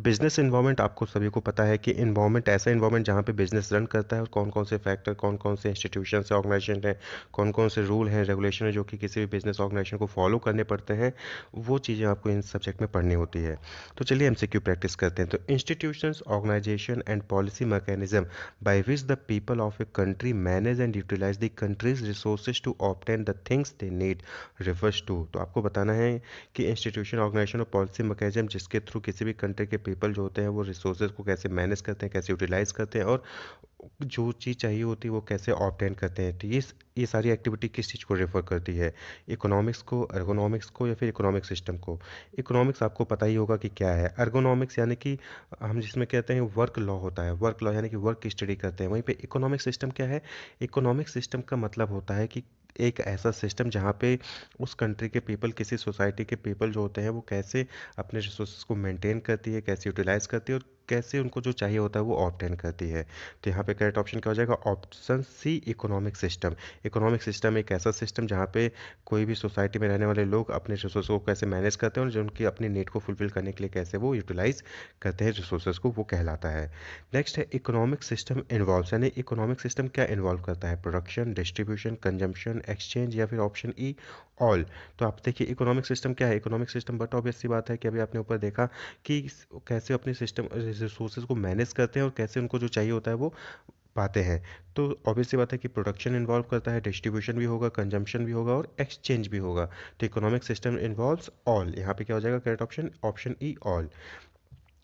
Business environment आपको सभी को पता है कि इन्वायरमेंट ऐसा इन्वायरमेंट जहाँ पे बिजनेस रन करता है और कौन कौन से फैक्टर, कौन कौन से इंस्टीट्यूशन से ऑर्गेनाइजेशन है, कौन कौन से रूल हैं, रेगुलेशन है जो कि किसी भी बिजनेस ऑर्गेनाइजेशन को फॉलो करने पड़ते हैं, वो चीज़ें आपको इन सब्जेक्ट में पढ़नी होती है। तो चलिए एमसीक्यू प्रैक्टिस करते हैं। तो institutions, organisation and policy mechanism by which the people of a country manage and utilise the country's resources to obtain the things they need refers to. तो आपको बताना है कि इंस्टीट्यूशन, ऑर्गेनाइजेशन और पॉलिसी मैकेनिज्म जिसके थ्रू किसी भी country के पीपल जो होते हैं वो रिसोर्सेज को कैसे मैनेज करते हैं, कैसे यूटिलाइज करते हैं और जो चीज़ चाहिए होती है वो कैसे ऑब्टेन करते हैं। तो ये सारी एक्टिविटी किस चीज़ को रेफर करती है? इकोनॉमिक्स को, एर्गोनॉमिक्स को या फिर इकोनॉमिक सिस्टम को? इकोनॉमिक्स आपको पता ही होगा कि क्या है। एर्गोनॉमिक्स यानी कि हम जिसमें कहते हैं वर्क लॉ होता है, वर्क लॉ यानी कि वर्क की स्टडी करते हैं। वहीं पे इकोनॉमिक सिस्टम क्या है? इकोनॉमिक सिस्टम का मतलब होता है कि एक ऐसा सिस्टम जहाँ पे उस कंट्री के पीपल, किसी सोसाइटी के पीपल जो होते हैं वो कैसे अपने रिसोर्सेज को मेंटेन करती है, कैसे यूटिलाइज करती है और कैसे उनको जो चाहिए होता है वो ऑब्टेन करती है। तो यहाँ पे करेक्ट ऑप्शन क्या हो जाएगा? Option C, economic system. Economic system एक ऐसा सिस्टम जहाँ पे कोई भी सोसाइटी में रहने वाले लोग अपने रिसोर्स को कैसे मैनेज करते हैं और जो उनकी अपनी नीड को फुलफिल करने के लिए कैसे वो यूटिलाइज करते हैं रिसोर्सेज को, वो कहलाता है। नेक्स्ट है इकोनॉमिक सिस्टम इन्वॉल्व, यानी इकोनॉमिक सिस्टम क्या इन्वॉल्व करता है? प्रोडक्शन, डिस्ट्रीब्यूशन, कंजम्पशन, एक्सचेंज या फिर ऑप्शन ई, ऑल। तो आप देखिए इकोनॉमिक सिस्टम क्या है? इकोनॉमिक सिस्टम बट ऑब्वियस सी बात है कि अभी आपने ऊपर देखा कि कैसे अपने सिस्टम रिसोर्सेज को मैनेज करते हैं और कैसे उनको जो चाहिए होता है वो पाते हैं। तो ऑब्वियस सी बात है कि प्रोडक्शन इन्वॉल्व करता है, डिस्ट्रीब्यूशन भी होगा, कंजम्पशन भी होगा और एक्सचेंज भी होगा। तो इकोनॉमिक सिस्टम इन्वॉल्व्स ऑल। यहाँ पे क्या हो जाएगा correct option? Option E, all.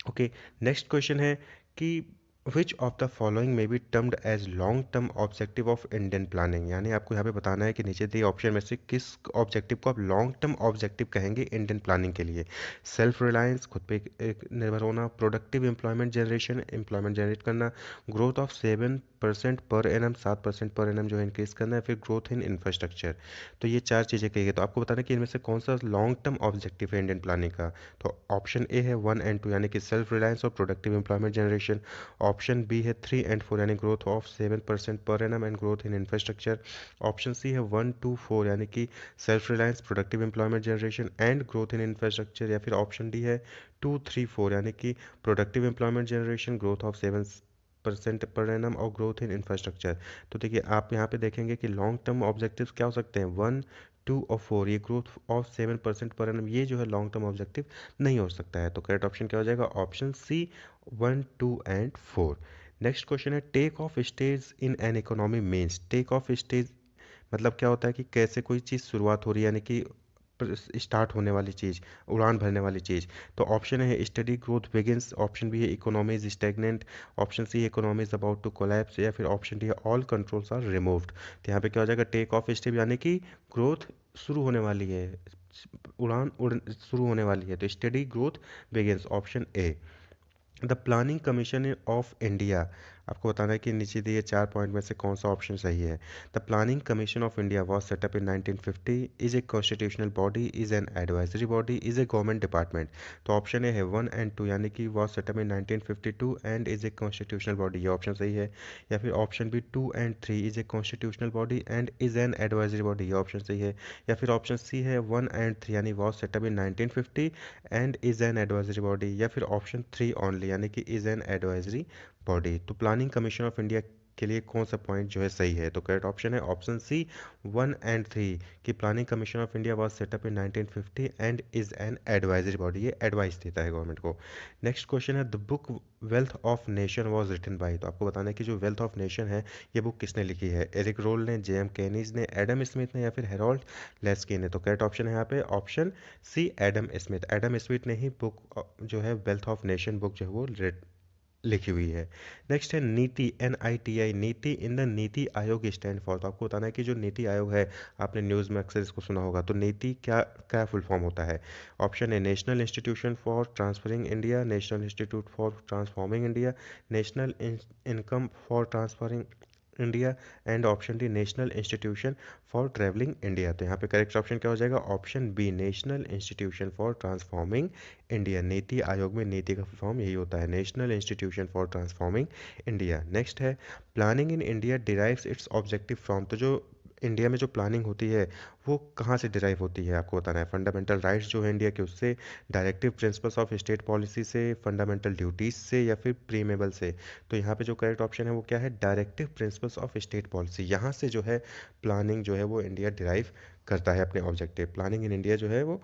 Okay, next question है कि विच ऑफ द फॉलोइंग में be termed as long term objective of Indian planning, यानी आपको यहाँ पे बताना है कि नीचे दिए ऑप्शन में से किस ऑब्जेक्टिव को आप लॉन्ग टर्म ऑब्जेक्टिव कहेंगे इंडियन प्लानिंग के लिए? सेल्फ रिलायंस, खुद पे एक निर्भर होना, productive employment generation, employment generate करना, growth of 7% per annum, 7% per annum जो है इंक्रीज करना है, फिर ग्रोथ इन इंफ्रास्ट्रक्चर। तो ये चार चीज़ें कही गई। तो आपको बताना है कि इनमें से कौन सा लॉन्ग टर्म ऑब्जेक्टिव है इंडियन प्लानिंग का? तो ऑप्शन ए है 1 एंड 2 यानी कि सेल्फ रिलायंस और productive employment generation. Option B है 3 एंड 4 यानी growth of 7% per annum and growth in infrastructure. Option C है 1, 2, 4 यानी कि self reliance, productive employment generation and growth in infrastructure. या फिर ऑप्शन डी है 2, 3, 4 यानी कि productive employment generation, growth of 7% per annum और ग्रोथ इन इंफ्रास्ट्रक्चर। तो देखिए आप यहाँ पे देखेंगे कि लॉन्ग टर्म ऑब्जेक्टिव्स क्या हो सकते हैं? 1, 2 और 4, ये ग्रोथ ऑफ 7% पर एनम, ये जो है लॉन्ग टर्म ऑब्जेक्टिव नहीं हो सकता है। तो करेक्ट ऑप्शन क्या हो जाएगा? Option C, 1, 2 and 4। Next question है take off stage in an economy means. Take off stage मतलब क्या होता है कि कैसे कोई चीज़ शुरुआत हो रही है, यानी कि स्टार्ट होने वाली चीज़, उड़ान भरने वाली चीज़। तो ऑप्शन है study growth begins, option B है economy is stagnant, option C है economy is about to collapse या फिर ऑप्शन डी है ऑल कंट्रोल्स आर रिमूव्ड। तो यहाँ पे क्या हो जाएगा? टेक ऑफ स्टेप यानी कि ग्रोथ शुरू होने वाली है, उड़ शुरू होने वाली है। तो study growth begins, option A. The planning commission of India, आपको बताना है कि नीचे दिए चार पॉइंट में से कौन सा ऑप्शन सही है। The planning commission of India was set up in 1950, is a constitutional body, is an advisory body, is a government department. तो ऑप्शन ए है 1 एंड 2 यानी कि was set up in 1952 and is a constitutional body, ये option सही है। या फिर option B 2 and 3 is a constitutional body and is an advisory body, ये ऑप्शन सही है। या फिर ऑप्शन सी है 1 एंड 3 यानी was set up in 1950 and is an advisory body, या फिर ऑप्शन 3 ओनली यानी कि इज एन एडवाइजरी बॉडी। तो प्लानिंग कमीशन ऑफ इंडिया के लिए कौन सा पॉइंट जो है सही है? तो करेक्ट ऑप्शन है ऑप्शन सी, 1 एंड 3 कि planning commission of India was set up in 1950 and is an advisory body, ये एडवाइस देता है गवर्नमेंट को। नेक्स्ट क्वेश्चन है the book wealth of nation was written by. तो आपको बताना है कि जो वेल्थ ऑफ नेशन है ये बुक किसने लिखी है? एरिक रोल ने, जे एम केनीज ने, एडम स्मिथ ने या फिर हेरोल्ड लेस्की ने? तो करेक्ट ऑप्शन है यहाँ पे option C, Adam Smith. Adam Smith ने ही बुक जो है वेल्थ ऑफ नेशन बुक जो है वो लिखी हुई है। नेक्स्ट है नीति, NITI, नीति in the NITI Aayog stand for. तो आपको बताना है कि जो नीति आयोग है, आपने न्यूज़ में अक्सर इसको सुना होगा, तो नीति क्या क्या फुल फॉर्म होता है? ऑप्शन है national institution for transferring India, national institute for transforming India, national income for transferring India and option D national institution for travelling India. तो यहाँ पे करेक्ट ऑप्शन क्या हो जाएगा? Option B national institution for transforming India. NITI Aayog में नीति का form यही होता है, national institution for transforming India. Next है planning in India derives its objective from. तो जो इंडिया में जो प्लानिंग होती है वो कहाँ से डिराइव होती है आपको बताना है। फंडामेंटल राइट्स जो है इंडिया के उससे, directive principles of state policy से, फंडामेंटल ड्यूटीज से, या फिर प्रीमेबल से। तो यहाँ पे जो करेक्ट ऑप्शन है वो क्या है, directive principles of state policy. यहाँ से जो है प्लानिंग जो है वो इंडिया डिराइव करता है अपने ऑब्जेक्टिव। प्लानिंग इन इंडिया जो है वो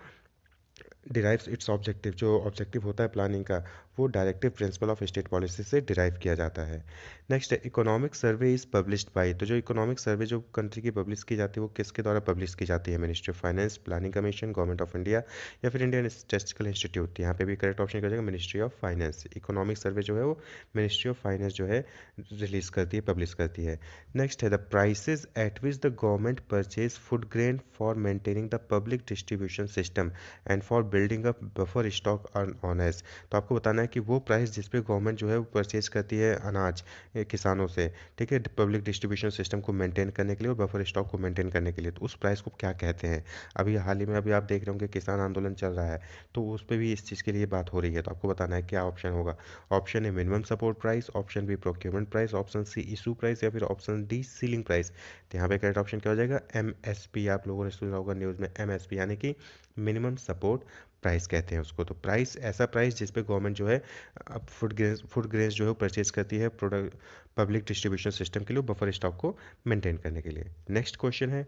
डिराइव्स इट्स ऑब्जेक्टिव, जो ऑब्जेक्टिव होता है प्लानिंग का वो directive principle of state policy से डिराइव किया जाता है। नेक्स्ट है economic survey is published by. तो जो इकोनॉमिक सर्वे जो कंट्री की पब्लिश की जाती है वो किसके द्वारा पब्लिश की जाती है, ministry of finance, planning commission, government of India, या फिर इंडियन स्टैटिस्टिकल इंस्टीट्यूट। यहाँ पे भी करेक्ट ऑप्शन हो जाएगा ministry of finance. Economic survey जो है वो मिनिस्ट्री ऑफ फाइनेंस जो है रिलीज करती है, पब्लिश करती है। नेक्स्ट है the prices at which the government purchase food grain for maintaining the public distribution system and for building up buffer stock on age. तो आपको बताना है कि वो प्राइस जिस पे गवर्नमेंट जो है वो परचेज करती है अनाज किसानों से, ठीक है, पब्लिक डिस्ट्रीब्यूशन सिस्टम को मेंटेन करने के लिए और बफर स्टॉक को मेंटेन करने के लिए, तो उस प्राइस को क्या कहते हैं। अभी हाल ही में अभी आप देख रहे होंगे किसान आंदोलन चल रहा है, तो उस पर भी इस चीज़ के लिए बात हो रही है। तो आपको बताना है क्या ऑप्शन होगा। Option A minimum support price, option B procurement price, option C issue price, या फिर ऑप्शन डी सीलिंग प्राइस। तो यहाँ पे करेक्ट ऑप्शन क्या हो जाएगा, एमएसपी। आप लोगों ने सुना होगा न्यूज़ में एमएसपी, यानी कि मिनिमम सपोर्ट प्राइस कहते हैं उसको। तो प्राइस, ऐसा प्राइस जिस पे गवर्नमेंट जो है अब फूड ग्रेन्स जो है परचेज करती है प्रोडक्ट पब्लिक डिस्ट्रीब्यूशन सिस्टम के लिए, बफर स्टॉक को मेंटेन करने के लिए। नेक्स्ट क्वेश्चन है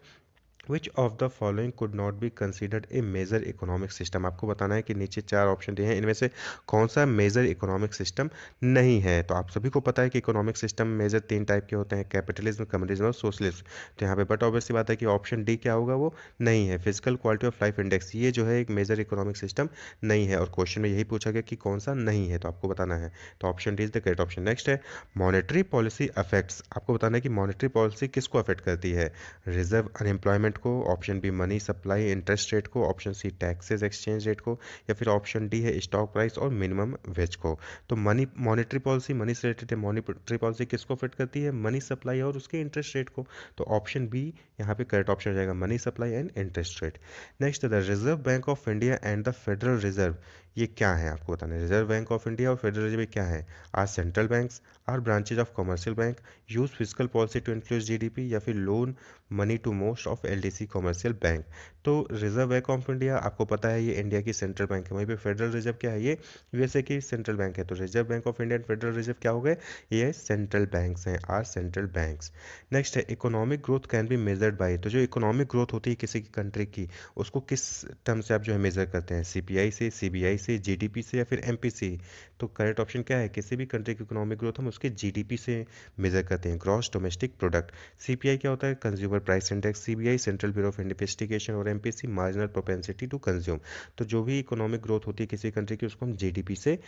which of the following could not be considered a major economic system. आपको बताना है कि नीचे चार ऑप्शन दिए हैं, इनमें से कौन सा मेजर इकोनॉमिक सिस्टम नहीं है। तो आप सभी को पता है कि इकोनॉमिक सिस्टम मेजर तीन टाइप के होते हैं, कैपिटलिज्म, कम्युनिज्म और सोशलिज्म। तो यहाँ पे बट ऑब्वियस सी बात है कि ऑप्शन डी क्या होगा, वो नहीं है। Physical quality of life index, ये जो है एक मेजर इकोनॉमिक सिस्टम नहीं है, और क्वेश्चन में यही पूछा गया कि कौन सा नहीं है, तो आपको बताना है। तो option D is the correct option. Next है मॉनेटरी पॉलिसी अफेक्ट्स। आपको बताना है कि मॉनेटरी पॉलिसी किसको अफेक्ट करती है, रिजर्व अनएम्प्लॉयमेंट को, option B money supply interest rate को, option C taxes exchange rate को, या फिर ऑप्शन डी है स्टॉक प्राइस और मिनिमम वेज को। तो मनी मॉनेटरी पॉलिसी मनी से रिलेटेड है, मॉनेटरी पॉलिसी किसको अफेक्ट करती है, मनी सप्लाई और उसके इंटरेस्ट रेट को। तो ऑप्शन बी यहाँ पे करेक्ट ऑप्शन हो जाएगा, money supply and interest rate. Next the reserve bank of India and the Federal Reserve, ये क्या है आपको बताना है। रिजर्व बैंक ऑफ इंडिया और फेडरल रिजर्व क्या है, are central banks, are branches of commercial bank, use physical policy to influence GDP, या फिर loan money to most of LDC commercial bank. तो रिजर्व बैंक ऑफ इंडिया आपको पता है ये इंडिया की सेंट्रल बैंक है, वहीं पे फेडरल रिजर्व क्या है, ये यूएसए की सेंट्रल बैंक है। तो Reserve bank of India and federal Reserve क्या हो गए, ये सेंट्रल बैंक्स हैं, आर सेंट्रल बैंक्स। नेक्स्ट है economic growth can be measured by. तो जो इकोनॉमिक ग्रोथ होती है किसी की कंट्री की, उसको किस टर्म से आप जो है मेजर करते हैं, सीपीआई से, सीबीआई से, जीडीपी से, या फिर एमपीसी। तो करेक्ट ऑप्शन क्या है, किसी भी कंट्री की इकोनॉमिक ग्रोथ हम उसके जीडीपी से मेजर करते हैं, ग्रॉस डोमेस्टिक प्रोडक्ट। सीपीआई क्या होता है, consumer price index, CBI central bureau of investigation, और MPC marginal propensity to consume. तो जो भी इकोनॉमिक ग्रोथ होती है किसी कंट्री की उसको हम जीडीपी से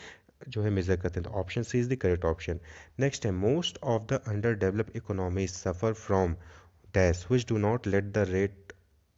जो है मेजर करते हैं। तो option C is the correct option. Next है most of the underdeveloped economies suffer from dash which do not let the rate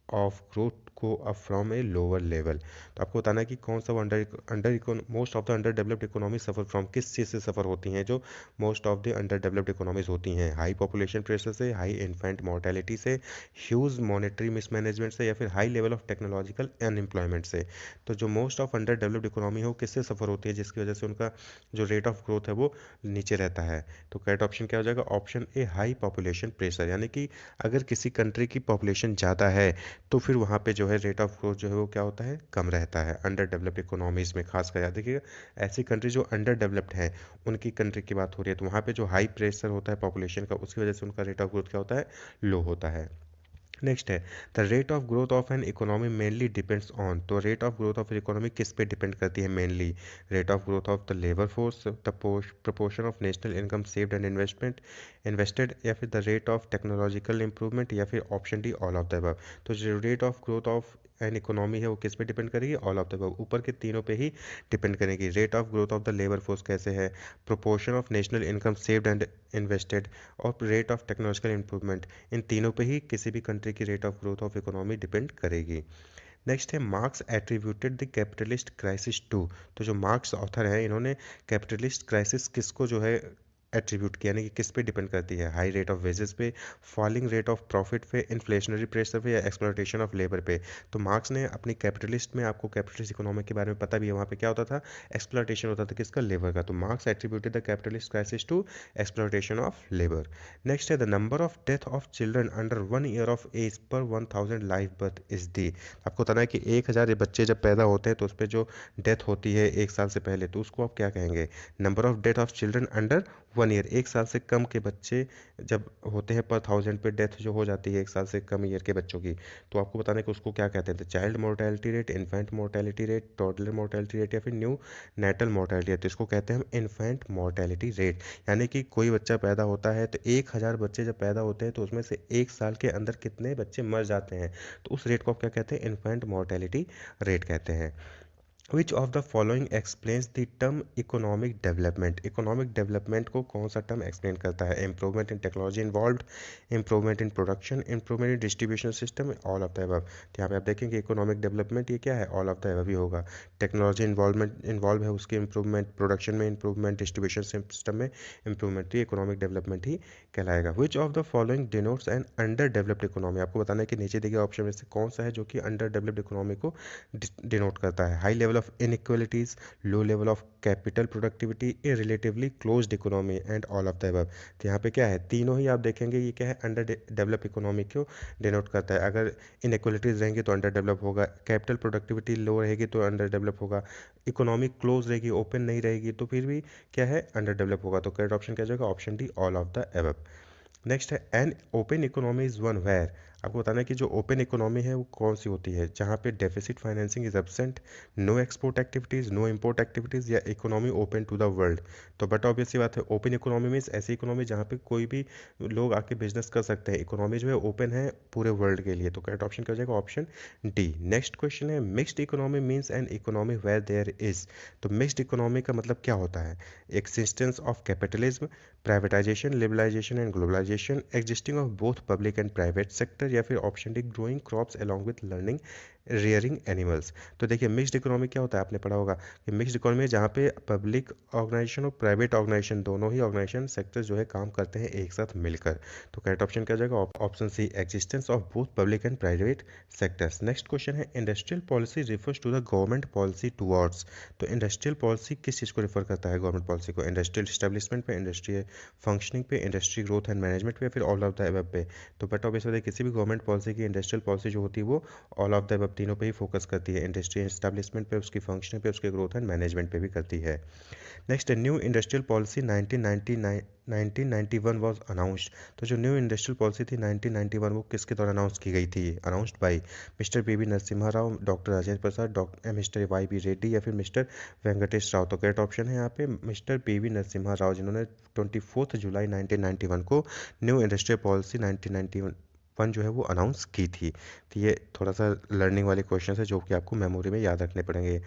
of growth go up from a lower level. तो आपको बताना है कि कौन सा under under most of the underdeveloped economy suffer from, किस चीज़ से सफ़र होती हैं जो most of the underdeveloped economies होती हैं, हाई पॉपुलेशन प्रेशर से, हाई इन्फेंट मोर्टेलिटी से, ह्यूज मॉनेटरी मिसमैनेजमेंट से, या फिर high level of technological unemployment से। तो जो most of under developed economy है वो किससे सफ़र होती है जिसकी वजह से उनका जो रेट ऑफ ग्रोथ है वो नीचे रहता है। तो करेक्ट ऑप्शन क्या हो जाएगा, ऑप्शन ए हाई पॉपुलेशन प्रेशर। यानी कि अगर किसी कंट्री की पॉपुलेशन ज़्यादा है तो फिर वहाँ पे जो है रेट ऑफ ग्रोथ जो है वो क्या होता है, कम रहता है अंडर डेवलप्ड इकोनॉमीज़ में। खास कर याद देखिएगा, ऐसी कंट्री जो अंडर डेवलप्ड है उनकी कंट्री की बात हो रही है, तो वहाँ पे जो हाई प्रेशर होता है पॉपुलेशन का, उसकी वजह से उनका रेट ऑफ ग्रोथ क्या होता है, लो होता है। नेक्स्ट है the rate of growth of an economy mainly depends on. तो rate of growth of economy किस पे डिपेंड करती है mainly, rate of growth of the labour force, the proportion of national income saved and invested, या फिर the rate of technological improvement, या फिर option D all of the above. तो जो rate of growth of an economy है वो किस पे डिपेंड करेगी, ऑल ऑफ द अबव, ऊपर के तीनों पे ही डिपेंड करेगी। Rate of growth of the labour force कैसे है, proportion of national income saved and invested, और रेट ऑफ टेक्नोलॉजिकल इंप्रूवमेंट, इन तीनों पे ही किसी भी कंट्री की rate of growth of economy depend करेगी। नेक्स्ट है Marx attributed the capitalist crisis to. तो जो मार्क्स ऑथर है इन्होंने कैपिटलिस्ट क्राइसिस किसको जो है एट्रीब्यूट की, यानी कि किस पे डिपेंड करती है, हाई रेट ऑफ वेजेस पे, फॉलिंग रेट ऑफ प्रॉफिट पे, इन्फ्लेशनरी प्रेशर पे, या एक्सप्लॉयटेशन ऑफ लेबर पे। तो मार्क्स ने अपनी कैपिटलिस्ट में, आपको कैपिटलिस्ट इकोनॉमी के बारे में पता भी है, वहाँ पे क्या होता था, एक्सप्लॉयटेशन होता था किसका, लेबर का। तो Marx attributed the capitalist crisis to exploitation of labour. Next है the number of death of children under 1 year of age per 1000 life birth is the. आपको बताना है कि 1000 बच्चे जब पैदा होते हैं तो उस पर जो डेथ होती है 1 साल से पहले, तो उसको आप क्या कहेंगे, number of death of children under 1 year, 1 साल से कम के बच्चे जब होते हैं पर 1000 पे डेथ जो हो जाती है 1 साल से कम ईयर के बच्चों की, तो आपको बताना है कि उसको क्या कहते हैं, child mortality rate, infant mortality rate, toddler mortality rate, या फिर न्यू नेटल मोर्टेलिटी रेट। तो इसको कहते हैं हम इन्फेंट मोर्टेलिटी रेट। यानी कि कोई बच्चा पैदा होता है तो 1000 बच्चे जब पैदा होते हैं तो उसमें से 1 साल के अंदर कितने बच्चे मर जाते हैं, तो उस रेट को आप क्या कहते हैं, इन्फेंट मोर्टेलिटी रेट कहते हैं। विच of the following explains the term economic development. Economic development को कौन सा टर्म एक्सप्लेन करता है, improvement in technology involve, improvement in production, improvement in distribution system, all of the above. तो यहाँ पे आप देखेंगे इकोनॉमिक डेवलपमेंट ये क्या है, ऑल ऑफ द अबव ही होगा। टेक्नोलॉजी इन्वॉल्व है, उसकी इंप्रूवमेंट, प्रोडक्शन में इंप्रूवमेंट, डिस्ट्रीब्यूशन सिस्टम में इंप्रूवमेंट, तो ये इकोनॉमिक डेवलपमेंट ही कहलाएगा। विच of the following denotes N under developed economy. आपको बताना है कि नीचे दिए गए ऑप्शन में से कौन सा है जो कि अंडर डेवलप्ड इकोनॉमी को डिनोट करता है, high level of inequalities, low level of capital productivity, A relatively closed economy, and all of the above. तो यहाँ पे क्या है, तीनों ही आप देखेंगे ये क्या है, अंडर डेवलप इकोनॉमी को डिनोट करता है। अगर इनइक्वालिटीज रहेंगी तो अंडर डेवलप होगा, कैपिटल प्रोडक्टिविटी लो रहेगी तो अंडर डेवलप होगा, इकोनॉमी क्लोज रहेगी, ओपन नहीं रहेगी तो फिर भी क्या है, अंडर डेवलप होगा। तो करेक्ट ऑप्शन क्या जाएगा, option D, all of the above. Next है an open economy is one where. आपको बताना है कि जो ओपन इकोनॉमी है वो कौन सी होती है, जहाँ पे deficit financing is absent, no export activities, no import activities, या economy open to the world. तो बट ऑब्वियस सी बात है, ओपन इकोनॉमी मीन्स ऐसी इकोनॉमी जहाँ पे कोई भी लोग आके बिजनेस कर सकते हैं, इकोनॉमी जो है ओपन है पूरे वर्ल्ड के लिए। तो करेक्ट ऑप्शन क्या हो जाएगा, ऑप्शन डी। नेक्स्ट क्वेश्चन है mixed economy means an economy where there is. तो मिक्स्ड इकोनॉमी का मतलब क्या होता है, existence of capitalism, privatisation, liberalisation and globalisation, existing of both public and private sector, या फिर option D growing crops along with learning rearing animals. तो देखिए मिक्स्ड इकोनॉमी क्या होता है, आपने पढ़ा होगा कि मिक्स्ड इकोनॉमी है जहाँ पे पब्लिक ऑर्गेनाइजेशन और प्राइवेट ऑर्गेनाइजेशन दोनों ही ऑर्गेनाइजेशन सेक्टर जो है काम करते हैं एक साथ मिलकर। तो करेक्ट ऑप्शन क्या हो जाएगा, option C, existence of both public and private sectors. Next question है industrial policy refers to the government policy towards. तो इंडस्ट्रियल पॉलिसी किस चीज़ को रेफर करता है, गवर्नमेंट पॉलिसी को, इंडस्ट्रियल स्टैब्लिशमेंट पे, इंडस्ट्रियल फंक्शनिंग पे, इंडस्ट्री ग्रोथ एंड मैनेजमेंट पे, या फिर ऑल ऑफ द अबव पे। तो बट ऑब्वियसली किसी भी गवर्नमेंट पॉलिसी की इंडस्ट्रियल पॉलिसी जो होती है वो ऑल ऑफ द अबव तीनों पे ही फोकस करती है, इंडस्ट्री एस्टैब्लिशमेंट पे, उसकी फंक्शनिंग पे, उसके ग्रोथ एंड मैनेजमेंट पे भी करती है। Next new industrial policy 1991 was announced. तो जो न्यू इंडस्ट्रियल पॉलिसी थी 1991 वो किसके द्वारा अनाउंस की गई थी, announced by mister PV Narasimha Rao, doctor Rajendra Prasad, doctor mister Y B Reddy, या फिर मिस्टर वेंकटेश राव। तो करेक्ट ऑप्शन है यहाँ पे मिस्टर पीवी नरसिम्हा राव, जिन्होंने 24 जुलाई 1991 को न्यू इंडस्ट्रियल पॉलिसी 1991 जो है वो अनाउंस की थी। तो ये थोड़ा सा लर्निंग वाले क्वेश्चन है जो कि आपको मेमोरी में याद रखने पड़ेंगे।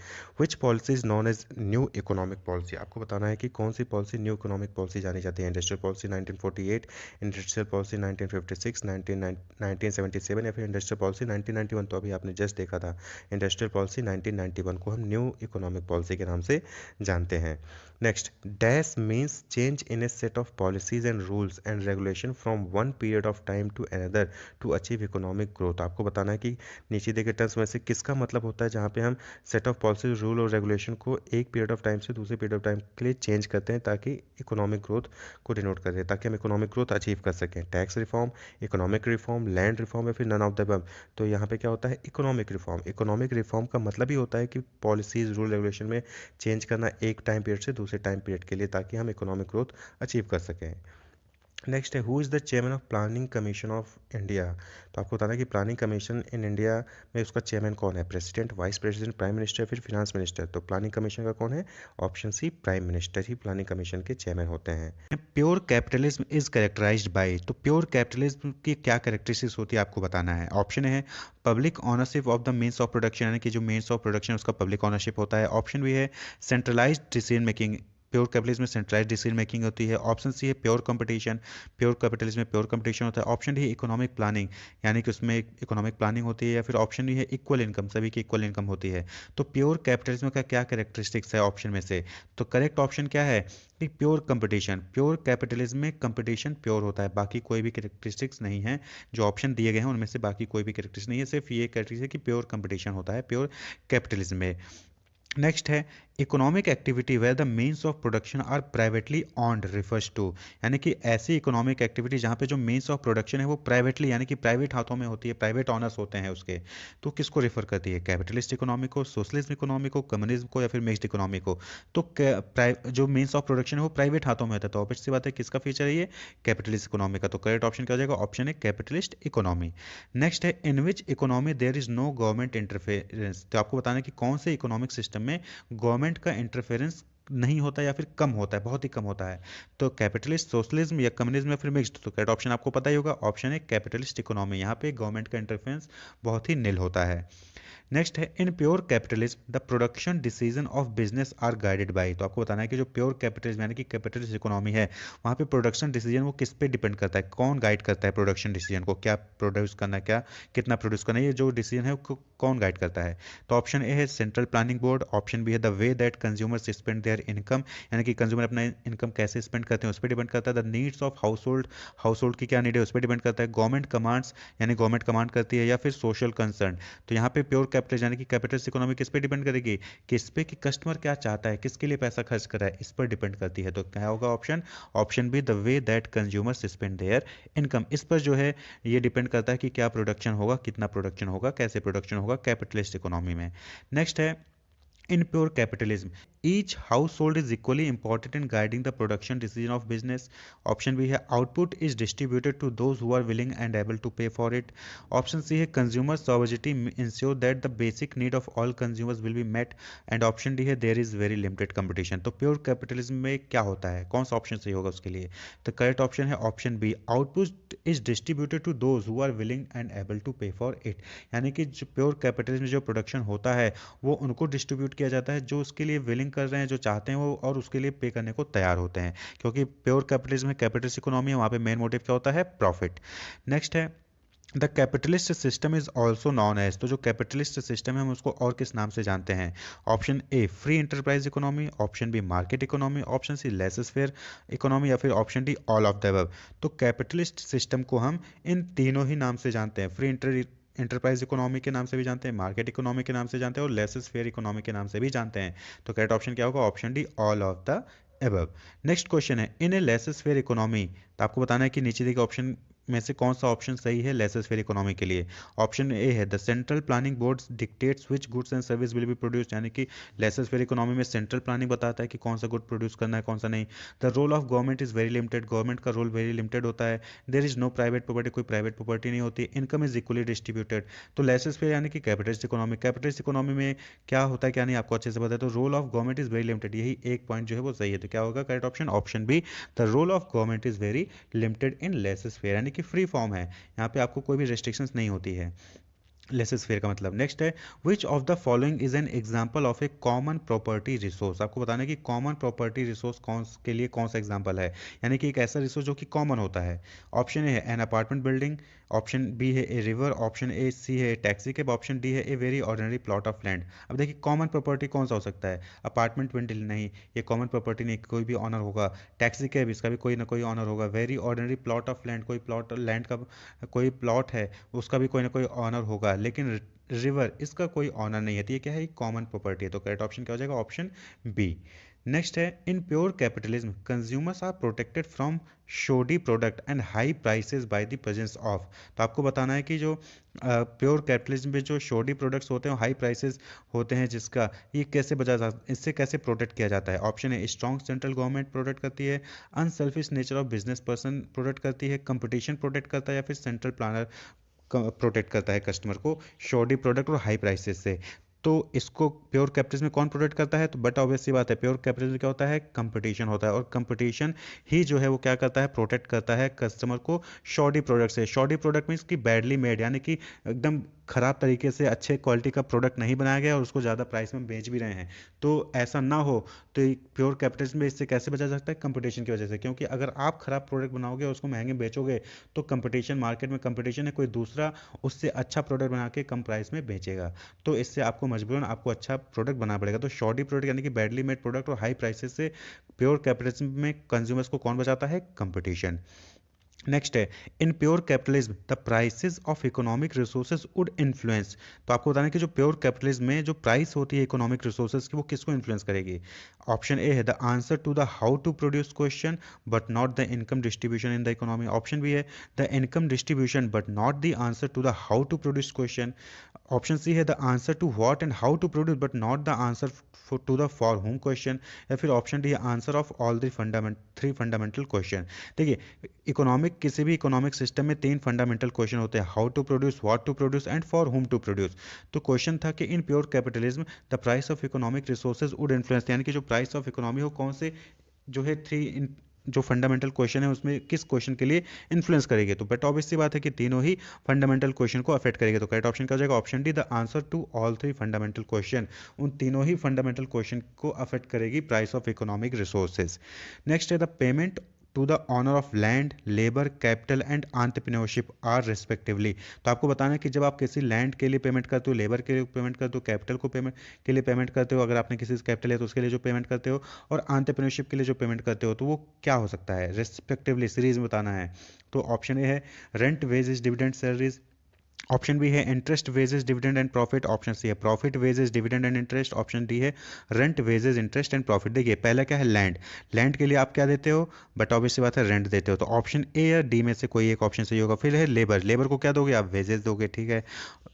Which policy is known as new economic policy. आपको बताना है कि कौन सी पॉलिसी न्यू इकोनॉमिक पॉलिसी जानी जाती है, इंडस्ट्रियल पॉलिसी 1948, इंडस्ट्रियल पॉलिसी 1956, 1977, या फिर इंडस्ट्रियल पॉलिसी 1991। तो अभी आपने जस्ट देखा था इंडस्ट्रियल पॉलिसी 1991 को हम न्यू इकोनॉमिक पॉलिसी के नाम से जानते हैं। Next dash means change in a set of policies and rules and regulation from one period of time to another to achieve economic growth. आपको बताना है कि नीचे दिए गए टर्म्स में से किसका मतलब होता है जहाँ पे हम सेट ऑफ पॉलिसी, रूल और रेगुलेशन को एक पीरियड ऑफ टाइम से दूसरे पीरियड ऑफ टाइम के लिए चेंज करते हैं ताकि इकोनॉमिक ग्रोथ को डिनोट करें, ताकि हम इकोनॉमिक ग्रोथ अचीव कर सकें। Tax reform, economic reform, land reform, या फिर नन ऑफ द अबव। तो यहाँ पे क्या होता है, इकोनॉमिक रिफॉर्म। इकोनॉमिक रिफॉर्म का मतलब ही होता है कि पॉलिसीज, रूल, रेगुलेशन में चेंज करना एक टाइम पीरियड से दूसरे टाइम पीरियड के लिए, ताकि हम इकोनॉमिक ग्रोथ अचीव कर सकें। नेक्स्ट है who is the chairman of planning commission of India. तो आपको बताना है कि प्लानिंग कमीशन इन इंडिया में उसका चेयरमैन कौन है, president, vice president, prime minister, फिर फिनांस मिनिस्टर। तो प्लानिंग कमीशन का कौन है, ऑप्शन सी, प्राइम मिनिस्टर ही प्लानिंग कमीशन के चेयरमैन होते हैं। Pure capitalism is characterised by. तो प्योर कैपिटलिज्म की क्या कैरेक्टरिस्टिक्स होती है आपको बताना है। ऑप्शन है public ownership of the means of production, यानी कि जो मीन्स ऑफ प्रोडक्शन उसका पब्लिक ऑनरशिप होता है। ऑप्शन भी है centralised decision making pure capitalism में सेंट्रलाइज डिसीजन मेकिंग होती है। ऑप्शन सी है प्योर कंपटीशन, प्योर कैपिटलिज्म में प्योर कंपटीशन होता है। ऑप्शन डी है इकोनॉमिक प्लानिंग, यानी कि उसमें इकोनॉमिक प्लानिंग होती है। या फिर ऑप्शन डी है इक्वल इनकम, सभी की इक्वल इनकम होती है। तो प्योर कैपिटलिज्म का क्या कैरेक्टरिस्टिक्स है ऑप्शन में से? तो करेक्ट ऑप्शन क्या है कि प्योर कंपटीशन। प्योर कैपिटलिज्म में कंपटीशन प्योर होता है, बाकी कोई भी कैरेक्टरिस्टिक्स नहीं है। जो ऑप्शन दिए गए हैं उनमें से बाकी कोई भी कैरेक्टरिस्टिक्स नहीं है, सिर्फ ये कैरेक्टरिस्टिक्स है कि प्योर कंपटीशन होता है प्योर कैपिटलिज्म में। नेक्स्ट है economic activity where the means of production are privately owned refers to, यानी कि ऐसी इकोनॉमिक एक्टिविटी जहाँ पे जो मीन्स ऑफ प्रोडक्शन है वो प्राइवेटली यानी कि प्राइवेट हाथों में होती है, प्राइवेट ऑनर्स होते हैं उसके। तो किसको रिफर करती है? कैपिटलिस्ट इकोनॉमी को, सोशलिज्म इकोनॉमी को, कम्युनिज्म को, या फिर मिक्स्ड इकोनॉमी को? तो जो मीन्स ऑफ प्रोडक्शन है वो प्राइवेट हाथों में होता है, तो ऑब्वियस सी बात है किसका फीचर है ये? कैपिटलिस्ट इकोनॉमी का। तो करेक्ट ऑप्शन क्या हो जाएगा? ऑप्शन है कैपिटलिस्ट इकोनॉमी। नेक्स्ट है in which economy there is no government interference, तो आपको बताना है कि कौन से इकोनॉमिक सिस्टम में गवर्नमेंट का इंटरफेरेंस नहीं होता या फिर कम होता है, बहुत ही कम होता है। तो कैपिटलिस्ट, सोशलिज्म या कम्युनिज्म या फिर मिक्स्ड? तो करेक्ट ऑप्शन आपको पता ही होगा, ऑप्शन है कैपिटलिस्ट इकोनॉमी। यहाँ पे गवर्नमेंट का इंटरफेरेंस बहुत ही निल होता है। नेक्स्ट है in pure capitalism the production decision of business are guided by, तो आपको बताना है कि जो प्योर कैपिटलिज्म यानी कि कैपिटलिस्ट इकोनॉमी है वहाँ पे प्रोडक्शन डिसीजन वो किस पे डिपेंड करता है, कौन गाइड करता है प्रोडक्शन डिसीजन को, क्या प्रोड्यूस करना है, क्या कितना प्रोड्यूस करना है, ये जो डिसीजन है वो कौन गाइड करता है? तो ऑप्शन ए है central planning board. Option B है the way that consumers spend their income, यानी कि कंज्यूमर अपना इनकम कैसे स्पेंड करते हैं उस पर डिपेंड करता है। The needs of house hold की क्या नीड है उस पर डिपेंड करता है। गवर्नमेंट कमांड्स, यानी गवर्नमेंट कमांड करती है। या फिर सोशल कंसर्न, तो यहाँ पे प्योर कैपिटल यानी कि कैपिटलिस्ट इकोनॉमी किस पे डिपेंड करेगी? किस पे कि कस्टमर क्या चाहता है, किसके लिए पैसा खर्च कर रहा है, इस पर डिपेंड करती है। तो क्या होगा option? Option B the way that consumers spend their income, इस पर जो है ये डिपेंड करता है कि क्या प्रोडक्शन होगा, कितना प्रोडक्शन होगा, कैसे प्रोडक्शन होगा कैपिटलिस्ट इकोनॉमी में। नेक्स्ट है in pure capitalism each household is equally important in guiding the production decision of business. Option B है output is distributed to those who are willing and able to pay for it. Option C है consumer sovereignty ensure that the basic need of all consumers will be met. And option D है there is very limited competition. तो pure capitalism में क्या होता है, कौन सा option सही होगा उसके लिए? तो करेक्ट ऑप्शन है option B output is distributed to those who are willing and able to pay for it, यानी कि जो प्योर कैपिटलिज्म में जो प्रोडक्शन होता है वो उनको डिस्ट्रीब्यूट किया जाता है जो उसके लिए विलिंग कर रहे हैं, जो चाहते हैं वो, और उसके लिए पे करने को तैयार होते हैं। क्योंकि प्योर कैपिटलिज्म में कैपिटलिस्ट इकोनॉमी है, वहाँ पे मेन मोटिव क्या होता है? प्रॉफिट। नेक्स्ट है the capitalist system is also known as, तो जो कैपिटलिस्ट सिस्टम है हम उसको और किस नाम से जानते हैं? Option A free enterprise economy, option B market economy, option C laissez faire economy, या फिर option D all of the above. तो कैपिटलिस्ट सिस्टम को हम इन तीनों ही नाम से जानते हैं, फ्री इंटरप्राइज इकोनॉमी के नाम से भी जानते हैं, मार्केट इकोनॉमी के नाम से जानते हैं, और लेसस फेयर इकोनॉमी के नाम से भी जानते हैं। तो करेक्ट ऑप्शन क्या होगा? Option D all of the above. Next question है in A lessees faire economy, तो आपको बताना है कि नीचे दिए गए ऑप्शन में से कौन सा ऑप्शन सही है लेसस फेयर इकोनॉमी के लिए? ऑप्शन ए है the central planning board dictates which goods and service will be produced, यानी कि लेसस फेयर इकोनॉमी में सेंट्रल प्लानिंग बताता है कि कौन सा गुड प्रोड्यूस करना है कौन सा नहीं। The role of government is very limited, government का रोल वेरी लिमिटेड होता है। There is no private property, कोई प्राइवेट प्रॉपर्टी नहीं होती। Income is equally distributed. तो लेसस फेयर यानी कि कैपिटलिस्ट इकोनॉमी, कैपिटलिस्ट इकोनॉमी में क्या होता है क्या नहीं आपको अच्छे से पता है। तो role of government is very limited, यही एक पॉइंट जो है वो सही है। तो क्या होगा correct option? Option B the role of government is very limited in laissez faire, यानी कि फ्री फॉर्म है, यहाँ पे आपको कोई भी रेस्ट्रिक्शंस नहीं होती है लेसस फेयर का मतलब। नेक्स्ट है which of the following is an example of A common property resource, आपको बताना है कि कॉमन प्रॉपर्टी रिसोर्स कौन के लिए कौन सा एग्जाम्पल है, यानी कि एक ऐसा रिसोर्स जो कि कॉमन होता है। ऑप्शन ए है an apartment building, option B है ए रिवर, ऑप्शन ए सी है टैक्सी कैब, ऑप्शन डी है a very ordinary plot of land. अब देखिए कॉमन प्रॉपर्टी कौन सा हो सकता है? अपार्टमेंट बिल्डिंग नहीं, ये कॉमन प्रॉपर्टी नहीं, कोई भी ऑनर होगा। टैक्सी कैब, इसका भी कोई ना कोई ऑनर होगा। Very ordinary plot of land, कोई प्लॉट लैंड का कोई प्लॉट है उसका भी कोई ना कोई ऑनर होगा। लेकिन रिवर इसका कोई ऑनर नहीं है, तो ये क्या है? कॉमन प्रॉपर्टी है। तो करेक्ट ऑप्शन क्या हो जाएगा? Option B. नेक्स्ट है in pure capitalism consumers are protected from shoddy product and high prices by the presence of, तो आपको बताना है कि जो प्योर कैपिटलिज्म में जो शोडी प्रोडक्ट्स होते हैं हाई प्राइसेस होते हैं जिसका, ये कैसे बचा जा, इससे कैसे प्रोटेक्ट किया जाता है? ऑप्शन है स्ट्रॉन्ग सेंट्रल गवर्नमेंट प्रोटेक्ट करती है, unselfish nature of business person protect करती है, कंपटीशन प्रोटेक्ट करता है, या फिर सेंट्रल प्लानर प्रोटेक्ट करता है कस्टमर को शॉर्डी प्रोडक्ट और हाई प्राइसेस से। तो इसको प्योर कैपिटलिज्म में कौन प्रोटेक्ट करता है? तो बट ऑब्वियस सी बात है, प्योर कैपिटलिज्म में क्या होता है? कंपटीशन होता है, और कंपटीशन ही जो है वो क्या करता है? प्रोटेक्ट करता है कस्टमर को शॉडी प्रोडक्ट से। शॉडी प्रोडक्ट मीन्स कि बैडली मेड, यानी कि एकदम खराब तरीके से अच्छे क्वालिटी का प्रोडक्ट नहीं बनाया गया और उसको ज़्यादा प्राइस में बेच भी रहे हैं। तो ऐसा ना हो, तो प्योर कैपिटलिज्म में इससे कैसे बचा जा सकता है? कंपटीशन की वजह से। क्योंकि अगर आप खराब प्रोडक्ट बनाओगे और उसको महंगे बेचोगे, तो कंपटीशन, मार्केट में कंपटीशन है, कोई दूसरा उससे अच्छा प्रोडक्ट बना के कम प्राइस में बेचेगा। तो इससे आपको मजबूरन आपको अच्छा प्रोडक्ट बनाना पड़ेगा। तो शॉर्टी प्रोडक्ट यानी कि बैडली मेड प्रोडक्ट और हाई प्राइसेस से प्योर कैपिटलिज्म में कंज्यूमर्स को कौन बचाता है? कंपटीशन। नेक्स्ट है, in pure capitalism the prices of economic resources would influence. तो आपको बताना है कि जो प्योर कैपिटलिज्म में जो प्राइस होती है इकोनॉमिक रिसोर्सेज की, वो किसको इन्फ्लुएंस करेगी? ऑप्शन ए है the answer to the how to produce question but not the income distribution in the economy. Option B है the income distribution but not the answer to the how to produce question. Option C है the answer to what and how to produce but not the answer to the for whom question. या फिर option D है answer of all the three fundamental question. देखिए, economic, किसी भी economic system में तीन fundamental question होते हैं: how to produce, what to produce and for whom to produce. तो क्वेश्चन था कि in pure capitalism the price of economic resources would influence, यानी कि जो प्राइस ऑफ इकोनॉमी हो कौन से जो है जो फंडामेंटल क्वेश्चन है उसमें किस क्वेश्चन के लिए इन्फ्लुएंस करेगी? तो बट ऑब्वियस सी बात है कि तीनों ही फंडामेंटल क्वेश्चन को अफेक्ट करेगी। तो करेक्ट ऑप्शन क्या हो जाएगा? Option D the answer to all three fundamental question. उन तीनों ही फंडामेंटल क्वेश्चन को अफेक्ट करेगी price of economic resources. Next है the payment to the owner of land, labour, capital and entrepreneurship are respectively. तो आपको बताना है कि जब आप किसी लैंड के लिए पेमेंट करते हो, लेबर के लिए पेमेंट करते हो, कैपिटल को पेमेंट के लिए पेमेंट करते हो, अगर आपने किसी से कैपिटल है तो उसके लिए जो पेमेंट करते हो, और एंटरप्रेन्योरशिप के लिए जो पेमेंट करते हो, तो वो क्या हो सकता है? रिस्पेक्टिवली सीरीज में बताना है। तो ऑप्शन ए है rent, wages, dividend, salaries. Option B है interest, wages, dividend and profit. Option C है profit, wages, dividend and interest. Option D है rent, wages, interest and profit. देखिए, पहला क्या है? लैंड। लैंड के लिए आप क्या देते हो? बट ऑब्वियस बात है रेंट देते हो। तो ऑप्शन ए या डी में से कोई एक ऑप्शन सही होगा। फिर है लेबर। लेबर को क्या दोगे? आप वेजेस दोगे, ठीक है।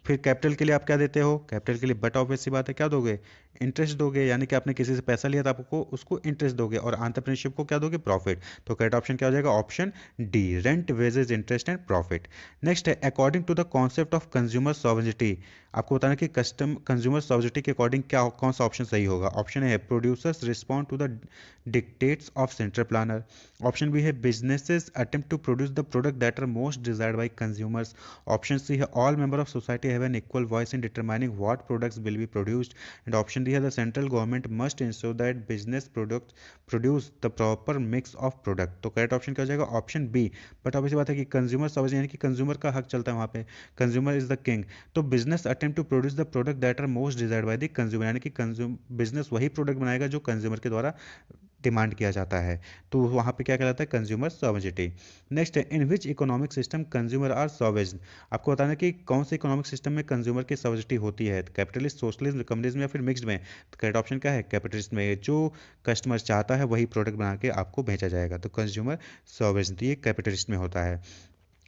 फिर कैपिटल के लिए आप क्या देते हो? कैपिटल के लिए बट ऑब्वियस सी बात है क्या दोगे? इंटरेस्ट दोगे, यानी कि आपने किसी से पैसा लिया था, आपको उसको इंटरेस्ट दोगे। और एंटरप्रेन्योरशिप को क्या दोगे? प्रॉफिट। तो करेक्ट ऑप्शन क्या हो जाएगा? Option D, rent, wages, interest and profit. Next है according to the concept of consumer sovereignty. आपको बताना कि कस्टम कंज्यूमर सॉवरेनिटी के अकॉर्डिंग क्या, कौन सा ऑप्शन सही होगा? ऑप्शन ए है producers respond to the dictates of central planner. Option B है businesses attempt to produce the product that are most desired by consumers. Option C है all member of society have an equal voice in determining what products will be produced. And option D है the central government must ensure that business product produce the proper mix of product. तो correct option क्या हो जाएगा? Option B. But obvious बात है कि consumer sovereignty यानी कि कंज्यूमर का हक चलता है वहाँ पे, कंज्यूमर इज द किंग। तो business attempt to produce the product that are most desired by the consumer, यानी कि कंज्यूम बिजनेस वही प्रोडक्ट बनाएगा जो कंज्यूमर के द्वारा डिमांड किया जाता है। तो वहाँ पे क्या कहलाता है? Consumer sovereignty. नेक्स्ट है in which economic system consumer are sovereign. आपको बताना है कि कौन से इकोनॉमिक सिस्टम में कंज्यूमर की सॉवरेनिटी होती है? कैपिटलिस्ट, सोशलिज्म, कम्युनिज्म या फिर मिक्स्ड में? तो करेक्ट ऑप्शन क्या है? कैपिटलिस्ट में। जो कस्टमर चाहता है वही प्रोडक्ट बना के आपको भेजा जाएगा। तो कंज्यूमर सॉवरेनिटी ये कैपिटलिस्ट में होता है।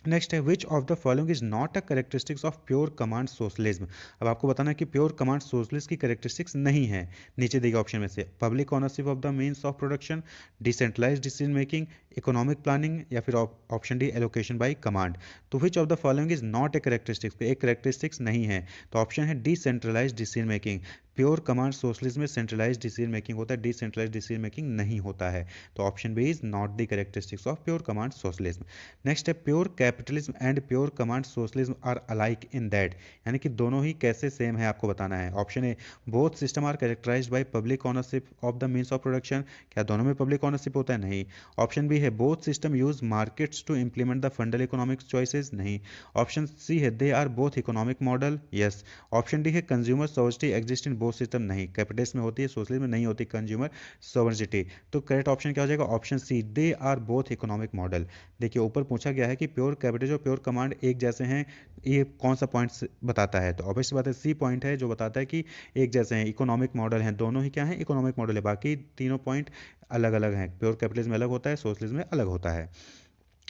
नेक्स्ट है which of the following is not a characteristics of pure command socialism. अब आपको बताना है कि प्योर कमांड सोशलिस्ट की कैरेक्टरिस्टिक्स नहीं है। नीचे दिए गए ऑप्शन में से public ownership of the means of production, decentralised decision making, economic planning, या फिर option D allocation by command. तो which of the following is not a characteristics, एक कैरेक्टरिस्टिक्स नहीं है। तो ऑप्शन है decentralised decision making. Pure command socialism में centralised decision making होता है, डिसेंट्रलाइज्ड डिसीजन मेकिंग नहीं होता है। तो option B is not the characteristics of pure command socialism. Next है pure capitalism and pure command socialism are alike in that, यानी कि दोनों ही कैसे सेम है आपको बताना है। Option A both system are characterised by public ownership of the means of production. क्या दोनों में पब्लिक ओनरशिप होता है? नहीं। ऑप्शन बी है both system use markets to implement the fundamental economic choices. नहीं। ऑप्शन सी है they are both economic model. Yes. Option D है consumer sovereignty exist in both system. नहीं, कैपिटलिस्ट में होती है, सोशलिज्म में नहीं होती कंज्यूमर सॉवरेनिटी। तो करेक्ट ऑप्शन क्या हो जाएगा? Option C they are both economic model. देखिए, ऊपर पूछा गया है कि प्योर कैपिटलिज्म और प्योर कमांड एक जैसे हैं, ये कौन सा पॉइंट बताता है? तो ऑब्वियस बात है सी पॉइंट है जो बताता है कि एक जैसे हैं, इकोनॉमिक मॉडल हैं, दोनों ही क्या हैं? इकोनॉमिक मॉडल है। बाकी तीनों पॉइंट अलग अलग हैं। प्योर कैपिटलिज्म में अलग होता है, सोशलिज्म में अलग होता है।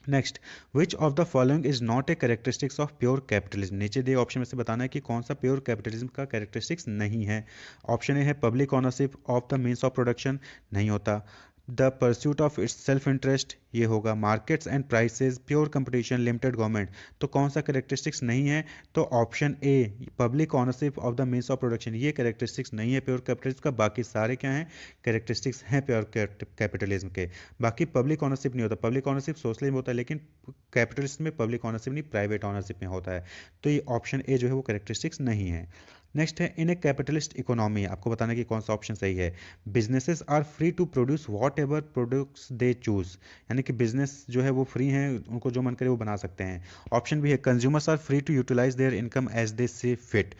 Next, which of the following is not a characteristics of pure capitalism. नीचे दिए ऑप्शन में से बताना है कि कौन सा प्योर कैपिटलिज्म का कैरेक्टरिस्टिक्स नहीं है। ऑप्शन ए है public ownership of the means of production, नहीं होता। The pursuit of its self interest, ये होगा। Markets and prices, pure competition, limited government, तो कौन सा करेक्टरिस्टिक्स नहीं है? तो option A, public ownership of the means of production, ये करेक्टरिस्टिक्स नहीं है प्योर कैपिटलिज्म का। बाकी सारे क्या हैं? करेक्टरिस्टिक्स हैं प्योर कैपिटलिज्म के। बाकी पब्लिक ऑनरशिप नहीं होता, पब्लिक ऑनरशिप सोशलिज्म होता है, लेकिन कैपिटलिज्म में पब्लिक ऑनरशिप नहीं, प्राइवेट ऑनरशिप में होता है। तो ये ऑप्शन ए जो है वो करेक्टरिस्टिक्स नहीं है। नेक्स्ट है, इन ए कैपिटलिस्ट इकोनॉमी, आपको बताना है कि कौन सा ऑप्शन सही है। Businesses are free to produce whatever products they choose, यानी कि बिजनेस जो है वो फ्री हैं, उनको जो मन करे वो बना सकते हैं। ऑप्शन बी है, consumers are free to utilise their income as they see fit.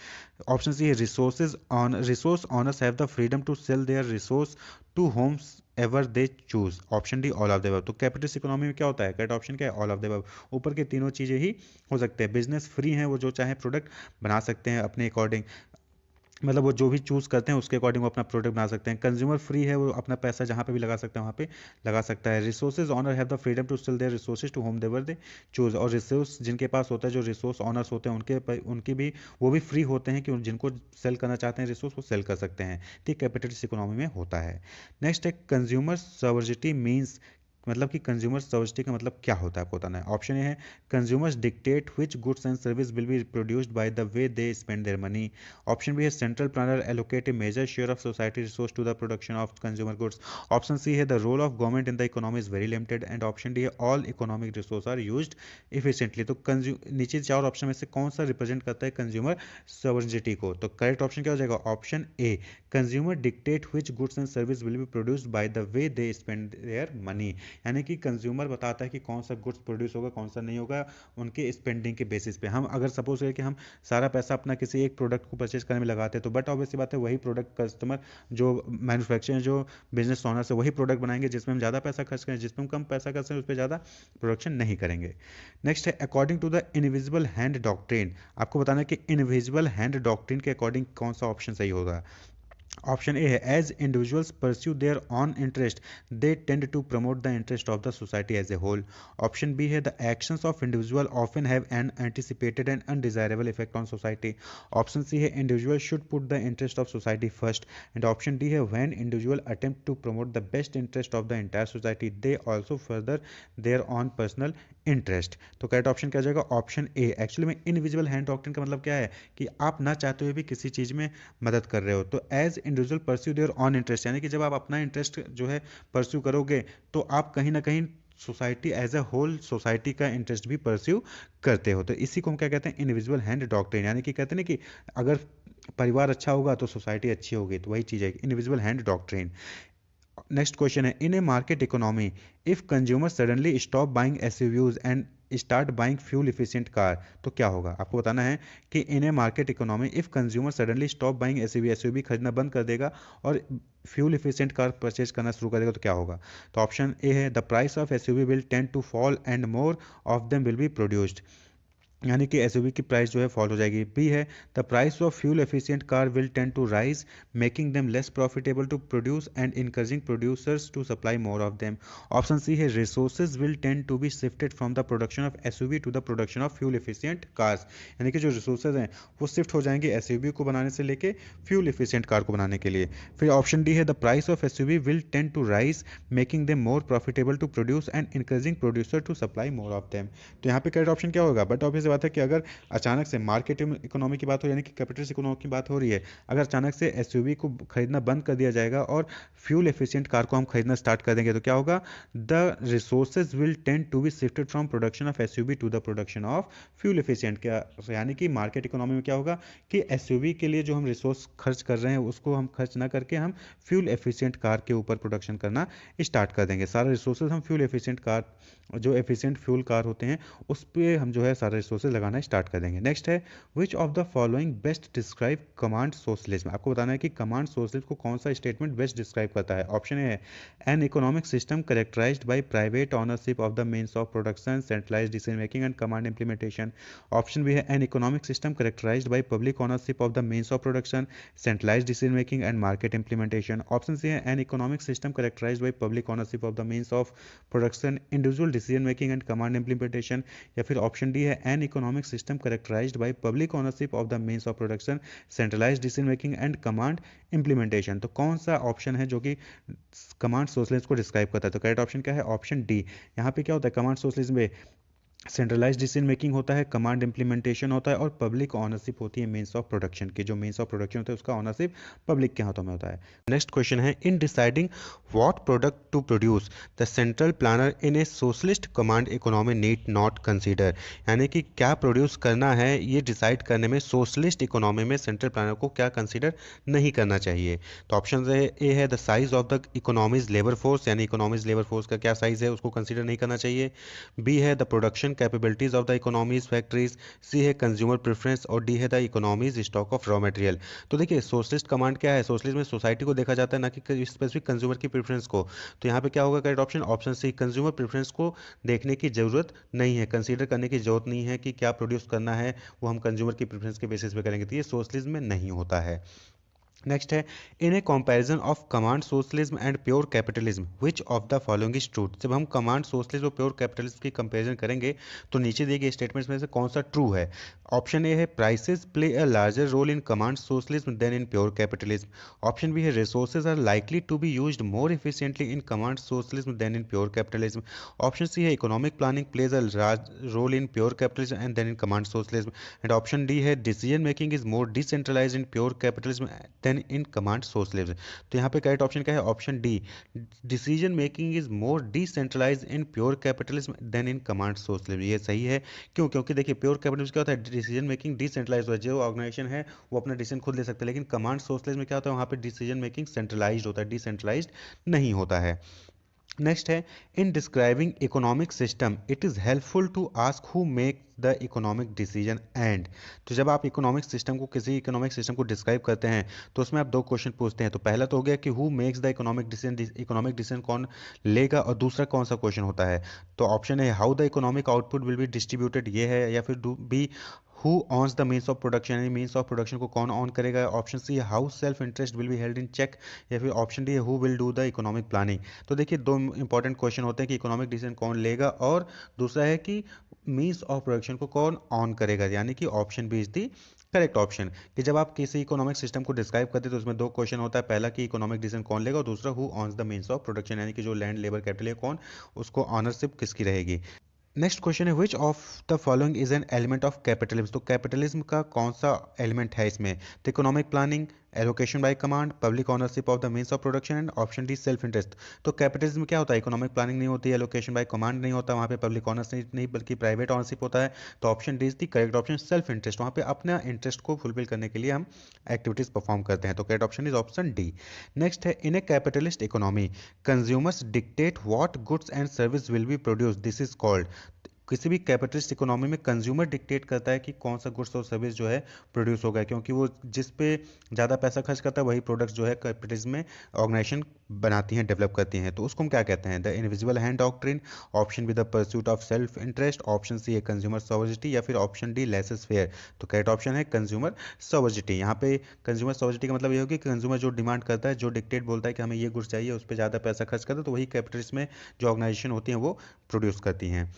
Option C है, resource owners have the freedom to sell their resource to whomsoever they choose. Option D, all of the above. तो capitalist economy में क्या होता है? Correct option क्या है? All of the above. ऊपर के तीनों चीजें ही हो सकते हैं। बिजनेस फ्री हैं, वो जो चाहे प्रोडक्ट बना सकते हैं अपने अकॉर्डिंग, मतलब वो जो भी चूज़ करते हैं उसके अकॉर्डिंग वो अपना प्रोडक्ट बना सकते हैं। कंज्यूमर फ्री है, वो अपना पैसा जहाँ पे भी लगा सकते हैं वहाँ पे लगा सकता है। Resources owner have the freedom to sell their resources to whomever they choose. और रिसोर्स जिनके पास होता है, जो रिसोर्स ऑनर्स होते हैं, उनकी भी वो भी फ्री होते हैं कि जिनको सेल करना चाहते हैं रिसोर्स, वो सेल कर सकते हैं। ठीक, कैपिटलिस्ट इकोनॉमी में होता है। नेक्स्ट है, कंज्यूमर सवर्जिटी मीन्स, मतलब कि कंज्यूमर सब्सिडी का मतलब क्या होता है आपको बताना है। ऑप्शन ए है, consumers dictate which goods and service will be produced by the way they spend their money. Option B है, central planner allocate a major share of society resource to the production of consumer goods. Option C है, the role of government in the economy is very limited. And option D है, all economic resource are used efficiently. तो नीचे चार option में से कौन सा represent करता है कंज्यूमर सवर्जिटी को? तो करेक्ट ऑप्शन क्या हो जाएगा? Option A, consumer dictate which goods and service will be produced by the way they spend their money, यानी कि कंज्यूमर बताता है कि कौन सा गुड्स प्रोड्यूस होगा, कौन सा नहीं होगा, उनके स्पेंडिंग के बेसिस पे। हम अगर सपोज करें कि हम सारा पैसा अपना किसी एक प्रोडक्ट को परचेज करने में लगाते हैं, तो बट ऑब्वियसली बात है वही प्रोडक्ट कस्टमर जो मैन्युफैक्चरर, जो बिजनेस ओनर से वही प्रोडक्ट बनाएंगे जिसमें हम ज़्यादा पैसा खर्च करें, जिसमें हम कम पैसा खर्च करें उस पर ज़्यादा प्रोडक्शन नहीं करेंगे। नेक्स्ट है, according to the invisible hand doctrine, आपको बताना है कि इनविजिबल हैंड डॉक्ट्रिन के अकॉर्डिंग कौन सा ऑप्शन सही होगा। ऑप्शन ए है, as individuals pursue their own interest they tend to promote the interest of the society as a whole. Option B है, the actions of individual often have an anticipated and undesirable effect on society. Option C है, individual should put the interest of society first. And option D है, when individual attempt to promote the best interest of the entire society they also further their own personal interest. तो correct option क्या हो जाएगा? Option A. Actually में invisible hand doctrine का मतलब क्या है कि आप ना चाहते हुए भी किसी चीज़ में मदद कर रहे हो। तो as individual pursue their own interest, यानी कि जब आप अपना इंटरेस्ट जो है परस्यू करोगे, तो आप कहीं ना कहीं society as a whole, society का इंटरेस्ट भी परस्यू करते हो। तो इसी को हम क्या कहते हैं? इनविजिबल हैंड डॉक्ट्रिन, यानी कि कहते हैं ना कि अगर परिवार अच्छा होगा तो सोसाइटी अच्छी होगी, तो वही चीज़ है invisible hand doctrine. Next question है, in a market economy if consumer suddenly stop buying SUVs and start buying fuel efficient car, तो क्या होगा? आपको बताना है कि in a market economy if consumer suddenly stop buying SUV खरीदना बंद कर देगा और फ्यूल इफिशिएंट कार परचेज करना शुरू कर देगा, तो क्या होगा? तो ऑप्शन ए है, the price of SUV will tend to fall and more of them will be produced, यानी कि एसयूवी की प्राइस जो है फॉल हो जाएगी। बी है, the price of fuel efficient car will tend to rise making them less profitable to produce and encouraging producers to supply more of them. Option C है, resources will tend to be shifted from the production of SUV to the production of fuel efficient cars, यानी कि जो resources हैं वो shift हो जाएंगे SUV को बनाने से लेके फ्यूल एफिशिएंट कार को बनाने के लिए। फिर ऑप्शन डी है, the price of SUV will tend to rise making them more profitable to produce and encouraging producer to supply more of them. तो यहाँ पे करेक्ट ऑप्शन क्या होगा? बट ऑब्वियस बात है कि अगर अचानक से मार्केट इकोनॉमी की बात हो, यानी कि कैपिटलिस्ट इकोनॉमी की बात हो रही है, अगर अचानक से एसयूवी को खरीदना बंद कर दिया जाएगा और फ्यूल एफिशिएंट कार को हम खरीदना स्टार्ट कर देंगे, तो क्या होगा? The resources will tend to be shifted from production of SUV to the production of fuel efficient. क्या यानी कि मार्केट इकोनॉमी में क्या होगा कि एसयूवी के लिए जो हम रिसोर्स खर्च कर रहे हैं उसको हम खर्च ना करके हम फ्यूल एफिशिएंट कार के ऊपर प्रोडक्शन करना स्टार्ट कर देंगे। सारे रिसोर्सेज हम फ्यूल एफिशिएंट कार, जो एफिशिएंट फ्यूल कार होते हैं, उस पर हम जो है सारे रिसोर्सेज लगाना स्टार्ट कर देंगे। नेक्स्ट है, which of the following best describe command socialism. आपको बताना है कि कमांड सोशलिज्म को कौन सा स्टेटमेंट बेस्ट डिस्क्राइब करता है। ऑप्शन ए है, an economic system characterised by private ownership of the means of production, centralised decision making and command implementation. Option B है, an economic system characterised by public ownership of the means of production, centralised decision making and market implementation. Option C है, an economic system characterised by public ownership of the means of production, individual decision making and command implementation. या फिर option D है, an economic system characterised by public ownership of the means of production, centralised decision making and command implementation. तो कौन सा option है जो कि command socialism को डिस्क्राइब करता है? तो करेक्ट ऑप्शन क्या है? Option D. यहाँ पे क्या होता है कमांड सोशलिज्म में? सेंट्रलाइज्ड डिसीजन मेकिंग होता है, कमांड इंप्लीमेंटेशन होता है और पब्लिक ऑनरशिप होती है मीन्स ऑफ प्रोडक्शन की। जो मीन्स ऑफ प्रोडक्शन होता है उसका ऑनरशिप पब्लिक के हाथों में होता है। नेक्स्ट क्वेश्चन है, in deciding what product to produce the central planner in a socialist command economy need not consider. यानी कि क्या प्रोड्यूस करना है ये डिसाइड करने में सोशलिस्ट इकोनॉमी में सेंट्रल प्लानर को क्या कंसीडर नहीं करना चाहिए? तो ऑप्शन ए है the size of the economies labour force, यानी इकोनॉमीज लेबर फोर्स का क्या साइज है उसको कंसीडर नहीं करना चाहिए। बी है the production capabilities of the economy's factories. C है कंज्यूमर प्रेफरेंस और डी है the economy's stock of raw material. तो देखिए सोशलिस्ट कमांड क्या है? सोशलिस्ट में सोसाइटी को देखा जाता है ना कि स्पेसिफिक कंज्यूमर की प्रेफरेंस को। तो यहाँ पे क्या होगा correct option? Option C, consumer preference को देखने की जरूरत नहीं है, कंसीडर करने की जरूरत नहीं है कि क्या प्रोड्यूस करना है वो हम कंज्यूमर की प्रेफरेंस के बेसिस पे करेंगे। तो ये सोशलिज्म में नहीं होता है। नेक्स्ट है, in a comparison of command socialism and pure capitalism which of the following is true. जब हम कमांड सोशलिज्म और प्योर कैपिटलिज्म की कंपैरिजन करेंगे तो नीचे दिए गए स्टेटमेंट्स में से कौन सा ट्रू है? ऑप्शन ए है prices play a larger role in command socialism than in pure capitalism. Option B है resources are likely to be used more efficiently in command socialism than in pure capitalism. Option C है economic planning plays a large role in pure capitalism and than in command socialism. And option D है decision making is more decentralized in pure capitalism than in command socialism. तो यहाँ पे correct option क्या है? Option D, decision making is more decentralized in pure capitalism than in command socialism. ये सही है। क्यों? क्योंकि देखिए प्योर कैपिटलिज्म क्या होता है? डिसीजन मेकिंग डिसेंट्रलाइज्ड होता है, जो ऑर्गेनाइजेशन है वो अपना डिसीजन खुद ले सकते हैं। लेकिन कमांड सोशलिज्म में क्या होता है? वहाँ पे डिसीजन मेकिंग सेंट्रलाइज्ड होता है, डिसेंट्रलाइज्ड नहीं होता है। नेक्स्ट है, in describing economic system it is helpful to ask who make the economic decision and. तो जब आप इकोनॉमिक सिस्टम को किसी इकोनॉमिक सिस्टम को डिस्क्राइब करते हैं तो उसमें आप दो क्वेश्चन पूछते हैं। तो पहला तो हो गया कि who makes the economic decision, economic decision कौन लेगा, और दूसरा कौन सा क्वेश्चन होता है? तो option A how the economic output will be distributed, ये है, या फिर B who owns the means of production, यानी मीन्स ऑफ प्रोडक्शन को कौन ऑन करेगा। Option C how self interest will be held in check, या फिर ऑप्शन डी है who will do the economic planning. तो देखिए दो इंपॉर्टेंट क्वेश्चन होते हैं कि इकोनॉमिक डिसीजन कौन लेगा और दूसरा है कि मीन्स ऑफ प्रोडक्शन को कौन ऑन करेगा, यानी कि option B is the correct option. कि जब आप किसी इकोनॉमिक सिस्टम को डिस्क्राइब करते हैं तो उसमें दो क्वेश्चन होता है, पहला कि इकोनॉमिक डिसीजन कौन लेगा और दूसरा who owns the means of production, यानी कि जो लैंड लेबर कैपिटल है कौन, उसको ऑनरशिप किसकी रहेगी। नेक्स्ट क्वेश्चन है which of the following is an element of capitalism. तो कैपिटलिज्म का कौन सा एलिमेंट है इसमें? तो economic planning, allocation by command, public ownership of the means of production and option D self interest. तो कैपिटलिज्म क्या होता है? इकोनॉमिक प्लानिंग नहीं होती है, एलोकेशन बाय कमांड नहीं होता, वहाँ पे पब्लिक ओनरशिप नहीं बल्कि प्राइवेट ओनरशिप होता है। तो option D is the correct option, self interest. वहाँ पे अपना इंटरेस्ट को फुलफिल करने के लिए हम एक्टिविटीज परफॉर्म करते हैं। तो correct option is option D. Next है, in a capitalist economy consumers dictate what goods and service will be produce, this is called. किसी भी कैपिटलिस्ट इकोनॉमी में कंज्यूमर डिक्टेट करता है कि कौन सा गुड्स और सर्विस जो है प्रोड्यूस होगा, क्योंकि वो जिस पे ज़्यादा पैसा खर्च करता है वही प्रोडक्ट्स जो है कैपिटलिज्म में ऑर्गेनाइजेशन बनाती हैं, डेवलप करती हैं। तो उसको हम क्या कहते हैं? The invisible hand doctrine, option B the pursuit of self interest, option C है कंज्यूमर सोवर्सिटी, या फिर ऑप्शन डी लेस फेयर। तो करेक्ट ऑप्शन है कंज्यूमर सोवर्सिटी। यहाँ पे कंज्यूमर सोवर्सिटी का मतलब ये होगी कि कंज्यूमर जो डिमांड करता है, जो डिक्टेट बोलता है कि हमें ये गुड्स चाहिए, उस पर ज़्यादा पैसा खर्च करता है, तो वही कैपिटलिस्ट में जो ऑर्गेनाइजेशन होती हैं वो प्रोड्यूस करती हैं।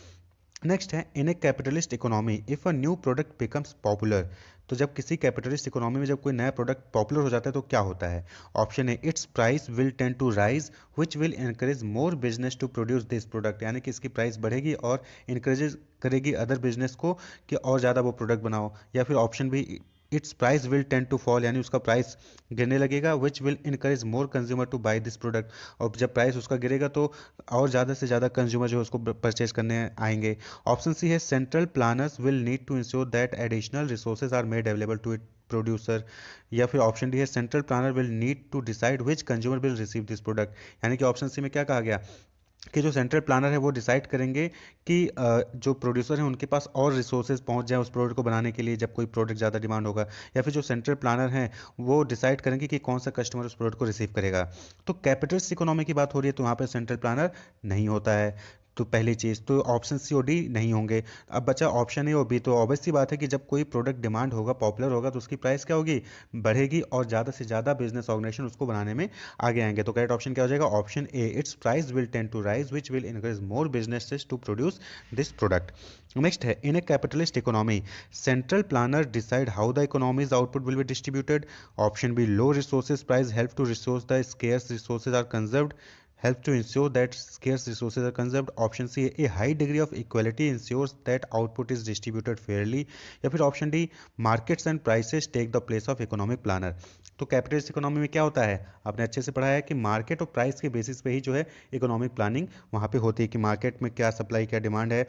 नेक्स्ट है, in a capitalist economy if a new product becomes popular. तो जब किसी कैपिटलिस्ट इकोनॉमी में जब कोई नया प्रोडक्ट पॉपुलर हो जाता है तो क्या होता है? ऑप्शन है its price will tend to rise which will encourage more business to produce this product, यानी कि इसकी प्राइस बढ़ेगी और इनकरेज करेगी अदर बिजनेस को कि और ज़्यादा वो प्रोडक्ट बनाओ। या फिर option B its price will tend to fall, यानी उसका प्राइस गिरने लगेगा, which will encourage more consumer to buy this product, और जब प्राइस उसका गिरेगा तो और ज़्यादा से ज़्यादा कंज्यूमर जो है उसको परचेज करने आएंगे। ऑप्शन सी है central planners will need to ensure that additional resources are made available to it producer, या फिर ऑप्शन डी है central planner will need to decide which consumer will receive this product. यानी कि option C में क्या कहा गया कि जो सेंट्रल प्लानर है वो डिसाइड करेंगे कि जो प्रोड्यूसर हैं उनके पास और रिसोर्सेज पहुंच जाए उस प्रोडक्ट को बनाने के लिए जब कोई प्रोडक्ट ज़्यादा डिमांड होगा, या फिर जो सेंट्रल प्लानर हैं वो डिसाइड करेंगे कि कौन सा कस्टमर उस प्रोडक्ट को रिसीव करेगा। तो कैपिटलिस्ट इकोनॉमी की बात हो रही है तो वहाँ पे सेंट्रल प्लानर नहीं होता है। तो पहली चीज़ तो ऑप्शन सी और डी नहीं होंगे। अब बचा ऑप्शन ए और बी। तो ऑब्वियस सी बात है कि जब कोई प्रोडक्ट डिमांड होगा, पॉपुलर होगा, तो उसकी प्राइस क्या होगी, बढ़ेगी, और ज़्यादा से ज़्यादा बिजनेस ऑर्गेनाइजेशन उसको बनाने में आगे आएंगे। तो करेक्ट ऑप्शन क्या हो जाएगा, option A, it's price will tend to rise which will encourage more businesses to produce this product. Next है, in a capitalist economy central planner decide how the economy's output will be distributed. Option B, low resources price help to resource the scarce resources are conserved, helps to ensure that scarce resources are conserved. Option C, a high degree of equality ensures that output is distributed fairly. या फिर option D, markets and prices take the place of economic planner. तो capitalist economy में क्या होता है, आपने अच्छे से पढ़ा है कि मार्केट और प्राइस के बेसिस पे ही जो है इकोनॉमिक प्लानिंग वहाँ पे होती है, कि मार्केट में क्या सप्लाई क्या डिमांड है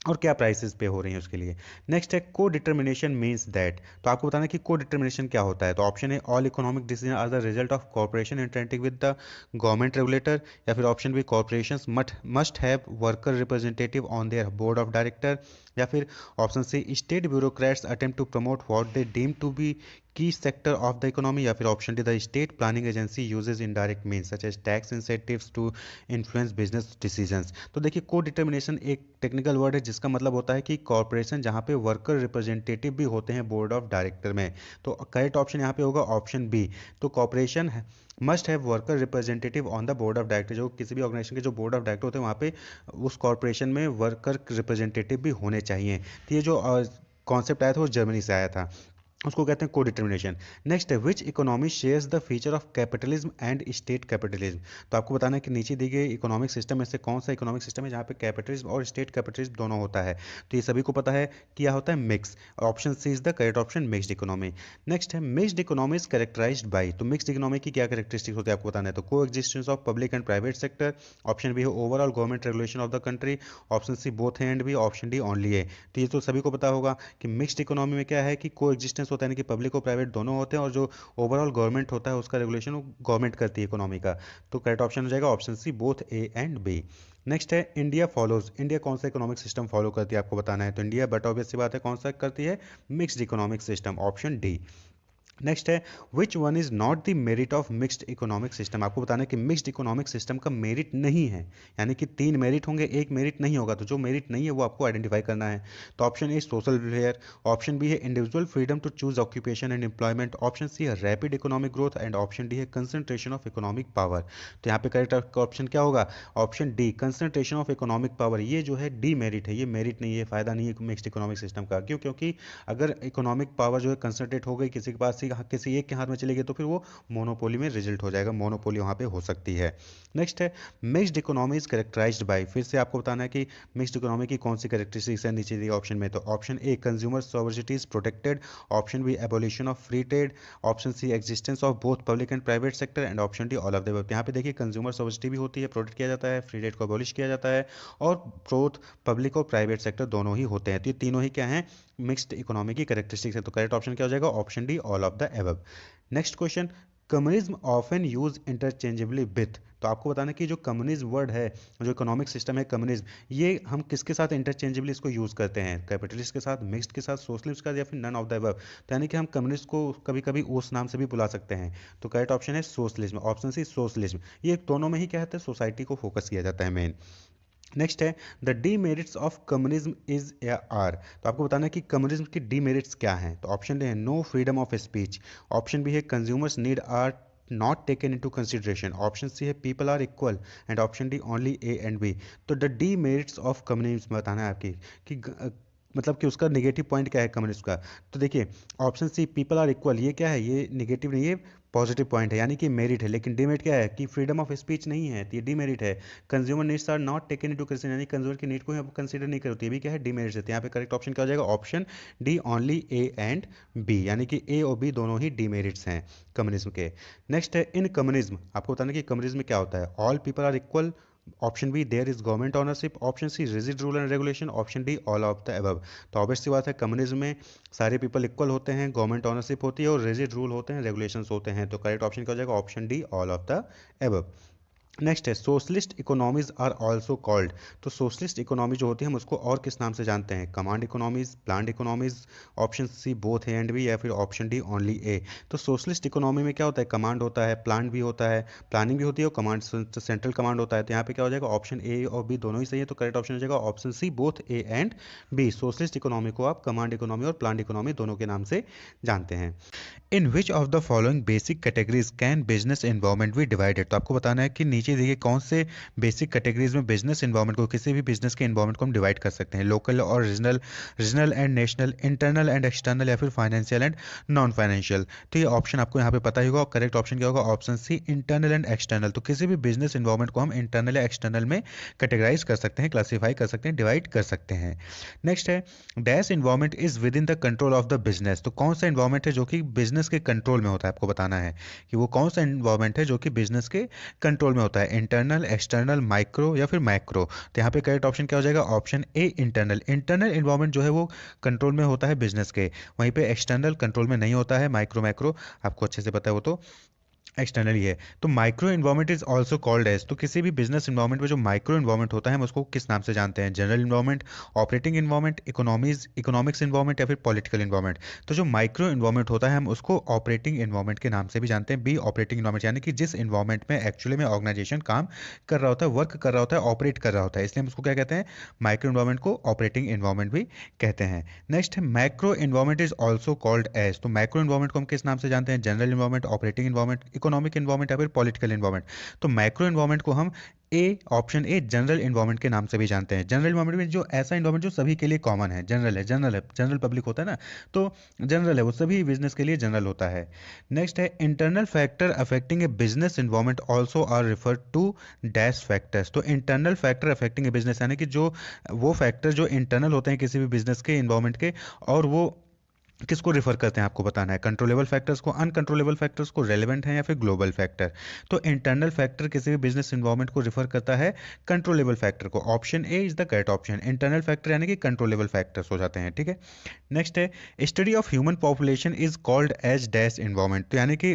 और क्या प्राइसेस पे हो रही हैं उसके लिए। नेक्स्ट है, को डिटर्मिनेशन मीन्स दैट। तो आपको बताना है कि को डिटर्मिनेशन क्या होता है। तो ऑप्शन है, all economic decision are the result of corporation interacting with the government regulator. या फिर option B, corporations must have worker representative on their board of director. या फिर option C, state bureaucrats attempt to promote what they deem to be key sector of the economy. या फिर option D, the state planning agency uses indirect means such as tax incentives to influence business decisions. तो देखिए, को determination एक technical word है जिसका मतलब होता है कि कॉर्पोरेशन जहाँ पे वर्कर रिप्रेजेंटेटिव भी होते हैं बोर्ड ऑफ डायरेक्टर में। तो करेक्ट ऑप्शन यहाँ पे होगा ऑप्शन बी। तो corporation must have worker representative on the board of director. जो किसी भी ऑर्गेनाइजेशन के जो बोर्ड ऑफ डायरेक्टर होते हैं वहाँ पे उस कॉर्पोरेशन में वर्कर रिप्रेजेंटेटिव भी होने चाहिए। तो ये जो कॉन्सेप्ट आया था वो जर्मनी से आया था, उसको कहते हैं को डिटर्मिनेशन। नेक्स्ट है, which economy shares the feature of capitalism and state capitalism. तो आपको बताना है कि नीचे दी गई इकोनॉमिक सिस्टम में से कौन सा इकोनॉमिक सिस्टम है जहाँ पे कैपिटलिज्म और स्टेट कैपिटलिज्म दोनों होता है। तो ये सभी को पता है कि यह होता है mix. Option C is the correct option, mixed economy. Next है, mixed economy is characterized by. तो मिक्स्ड इकोनॉमी की क्या कैरेक्टरिस्टिक्स होती है आपको बताना है। तो coexistence of public and private sector. Option B है, overall government regulation of the country. Option C, both A and B. Option D, only A. तो ये तो सभी को पता होगा कि मिक्स्ड इकोनॉमी में क्या है कि को एग्जिस्टेंस होता है, यानी कि पब्लिक और प्राइवेट दोनों होते हैं, और जो ओवरऑल गवर्नमेंट होता है उसका रेगुलेशन वो गवर्नमेंट करती है इकोनॉमी का। तो करेक्ट ऑप्शन हो जाएगा option C, both A and B. Next है, इंडिया फॉलोज। इंडिया कौन सा इकोनॉमिक सिस्टम फॉलो करती है आपको बताना है। तो इंडिया बट ऑब्वियस सी बात है कौन सा करती है, mixed economic system, option D. Next है, which one is not the merit of mixed economic system. आपको बताना है कि मिक्स्ड इकोनॉमिक सिस्टम का मेरिट नहीं है, यानी कि 3 मेरिट होंगे, एक मेरिट नहीं होगा। तो जो मेरिट नहीं है वो आपको आइडेंटिफाई करना है। तो option A, social welfare. Option B है, individual freedom to choose occupation and employment. Option C है, rapid economic growth. And option D है, कंसंट्रेशन ऑफ इकोनॉमिक पावर। तो यहाँ पे करेक्ट ऑप्शन क्या होगा, option D, concentration of economic power. ये जो है डी मेरिट है, ये मेरिट नहीं है, फायदा नहीं है मिक्स्ड इकोनॉमिक सिस्टम का। क्यों, क्योंकि अगर इकोनॉमिक पावर जो है कंसंट्रेट हो गई किसी के पास, किसी एक के हाथ में चली गई, तो फिर वो मोनोपोली में रिजल्ट हो जाएगा, मोनोपोली वहां पे हो सकती है। नेक्स्ट है, mixed economy is characterised by. फिर से आपको बताना है कि मिक्स्ड इकोनॉमी की कौन सी कैरेक्टरिस्टिक्स है नीचे दिए ऑप्शन में। तो option A, consumer sovereignty is protected. Option B, abolition of free trade. Option C, existence of both public and private sector. And option D, all of the above. यहाँ पे देखिए, कंज्यूमर सॉवरेनिटी भी होती है, protect किया जाता है, free trade को एबोलिश किया जाता है, और बोथ पब्लिक और प्राइवेट सेक्टर दोनों ही होते हैं। तो ये तीनों ही क्या हैं, मिक्स्ड इकोनॉमी की कैरेक्टरिस्टिक्स है। तो करेक्ट ऑप्शन क्या हो जाएगा, option D, all of the above. Next question, communism often use interchangeably with. तो आपको बताना कि जो कम्युनिज्म वर्ड है, जो इकोनॉमिक सिस्टम है कम्युनिज्म, ये हम किसके साथ इंटरचेंजेबली इसको यूज करते हैं, कैपिटलिस्ट के साथ, मिक्स्ड के साथ, सोशलिस्ट के साथ, या फिर नन ऑफ द अबव। तो यानी कि हम कम्युनिस्ट को कभी कभी उस नाम से भी बुला सकते हैं। तो करेक्ट ऑप्शन है सोशलिज्म, ऑप्शन सी, सोशलिज्म। ये दोनों में ही क्या है, सोसाइटी को फोकस किया जाता है मेन। नेक्स्ट है, the demerits of communism is are. तो आपको बताना है कि कम्युनिज्म की डीमेरिट्स क्या हैं। तो ऑप्शन ए है, no freedom of speech. Option B है, consumers need are not taken into consideration. Option C है, people are equal. And option D, only A and B. तो द demerits ऑफ कम्युनिज्म बताना है आपकी कि मतलब कि उसका नेगेटिव पॉइंट क्या है कम्युनिस्ट का। तो देखिए, option C, people are equal, ये क्या है, ये नेगेटिव नहीं है, पॉजिटिव पॉइंट है, यानी कि मेरिट है। लेकिन डीमेरिट क्या है कि फ्रीडम ऑफ स्पीच नहीं है, तो ये डीमेरिट है। Consumer needs are not taken into consider, यानी कंज्यूमर की नीड को अब कंसीडर नहीं करती, ये भी क्या है, डीमेरिट है। तो यहाँ पे करेक्ट ऑप्शन क्या हो जाएगा, option D, only A and B, यानी कि ए और बी दोनों ही डीमेरिट्स हैं कम्युनिज्म के। नेक्स्ट है, इन कम्युनिज्म, आपको बताना कि कम्युनिज्म में क्या होता है, all people are equal. Option B, there is government ownership. Option C, rigid rule and regulation. Option D, all of the above. तो ऑब्वियस सी बात है, कम्युनिज्म में सारे पीपल इक्वल होते हैं, गवर्नमेंट ऑनरशिप होती है, और रिजिड रूल होते हैं, रेगुलेशंस होते हैं। तो करेक्ट ऑप्शन क्या हो जाएगा, option D, all of the above. Next है socialist economies are also called. तो सोशलिस्ट इकोनॉमी जो होती है हम उसको और किस नाम से जानते हैं? Command economies, planned economies, option C both A and B, या फिर ऑप्शन डी ओनली ए। तो सोशलिस्ट इकोनॉमी में क्या होता है? कमांड होता है, प्लान भी होता है, प्लानिंग भी होती है और कमांड सेंट्रल कमांड होता है। तो यहाँ पे क्या हो जाएगा? ऑप्शन ए और बी दोनों ही सही है, तो करेक्ट ऑप्शन हो जाएगा option C both A and B. Socialist economy को आप कमांड इकोनॉमी और प्लान्ड इकोनॉमी दोनों के नाम से जानते हैं। In which of the following basic categories can business environment be divided. तो आपको बताना है कि नीचे देखिए कौन से बेसिक कैटेगरीज में बिजनेस इन्वायरमेंट को, किसी भी बिजनेस के इन्वायरमेंट को हम डिवाइड कर सकते हैं। लोकल और regional, regional and national, internal and external, या फिर फाइनेंशियल एंड नॉन फाइनेंशियल। तो ये ऑप्शन आपको यहाँ पे पता ही होगा। करेक्ट ऑप्शन क्या होगा? Option C internal and external. तो किसी भी बिजनेस इन्वायरमेंट को हम इंटरनल या एक्सटर्नल में कैटेगराइज कर सकते हैं, क्लासीफाई कर सकते हैं, डिवाइड कर सकते हैं। नेक्स्ट है dash environment is with in the control of the business. तो कौन सा इन्वायरमेंट है जो कि बिजनेस के कंट्रोल में होता है? आपको बताना है कि वो कौन सा इन्वायरमेंट है जो कि बिजनेस के कंट्रोल में होता है। इंटरनल, एक्सटर्नल, माइक्रो या फिर मैक्रो। तो यहाँ पे करेक्ट ऑप्शन क्या हो जाएगा? Option a internal. Internal environment जो है वो कंट्रोल में होता है बिजनेस के, वहीं पे एक्सटर्नल कंट्रोल में नहीं होता है। माइक्रो, मैक्रो आपको अच्छे से पता है वो तो एक्सटर्नली है। तो micro environment is also called as. तो किसी भी बिजनेस इन्वायरमेंट में जो माइक्रो इन्वायरमेंट होता है हम उसको किस नाम से जानते हैं? General environment, operating environment, economies, economics environment, या फिर पॉलिटिकल इन्वायरमेंट। तो जो माइक्रो इन्वायरमेंट होता है हम उसको ऑपरेटिंग इन्वायरमेंट के नाम से भी जानते हैं। बी ऑपरेटिंग इन्वायरमेंट, यानी कि जिस इन्वायरमेंट में एक्चुअली में ऑर्गेनाइजेशन काम कर रहा होता है, वर्क कर रहा होता है, ऑपरेट कर रहा होता है, इसलिए हम उसको क्या कहते हैं? माइक्रो इन्वायरमेंट को ऑपरेटिंग इन्वायरमेंट भी कहते हैं। नेक्स्ट है macro environment is also called as. तो मैक्रो इन्वायरमेंट को हम किस नाम से जानते हैं? General environment, operating environment, economic environment, या फिर पॉलिटिकल इन्वायरमेंट। तो मैक्रो इन्वायरमेंट को हम A option A general environment के नाम से भी जानते हैं। जनरल इन्वायरमेंट में जो ऐसा इन्वायरमेंट जो सभी के लिए कॉमन है, जनरल है, जनरल है, जनरल पब्लिक होता है ना, तो जनरल है, वो सभी बिजनेस के लिए जनरल होता है। नेक्स्ट है internal factor affecting a business environment also are refer to dash factors. तो internal factor affecting a business यानी कि जो वो फैक्टर जो इंटरनल होते हैं किसी भी बिजनेस के इन्वायरमेंट के, और वो किसको रिफर करते हैं आपको बताना है? कंट्रोलेबल फैक्टर्स को, अनकंट्रोलेबल फैक्टर्स को, रेलेवेंट है या फिर ग्लोबल फैक्टर। तो इंटरनल फैक्टर किसी भी बिजनेस इन्वायरमेंट को रिफर करता है कंट्रोलेबल फैक्टर को। Option A is the correct option. Internal factor यानी कि कंट्रोलेबल फैक्टर्स हो जाते हैं, ठीक है। नेक्स्ट है study of human population is called as dash environment. तो यानी कि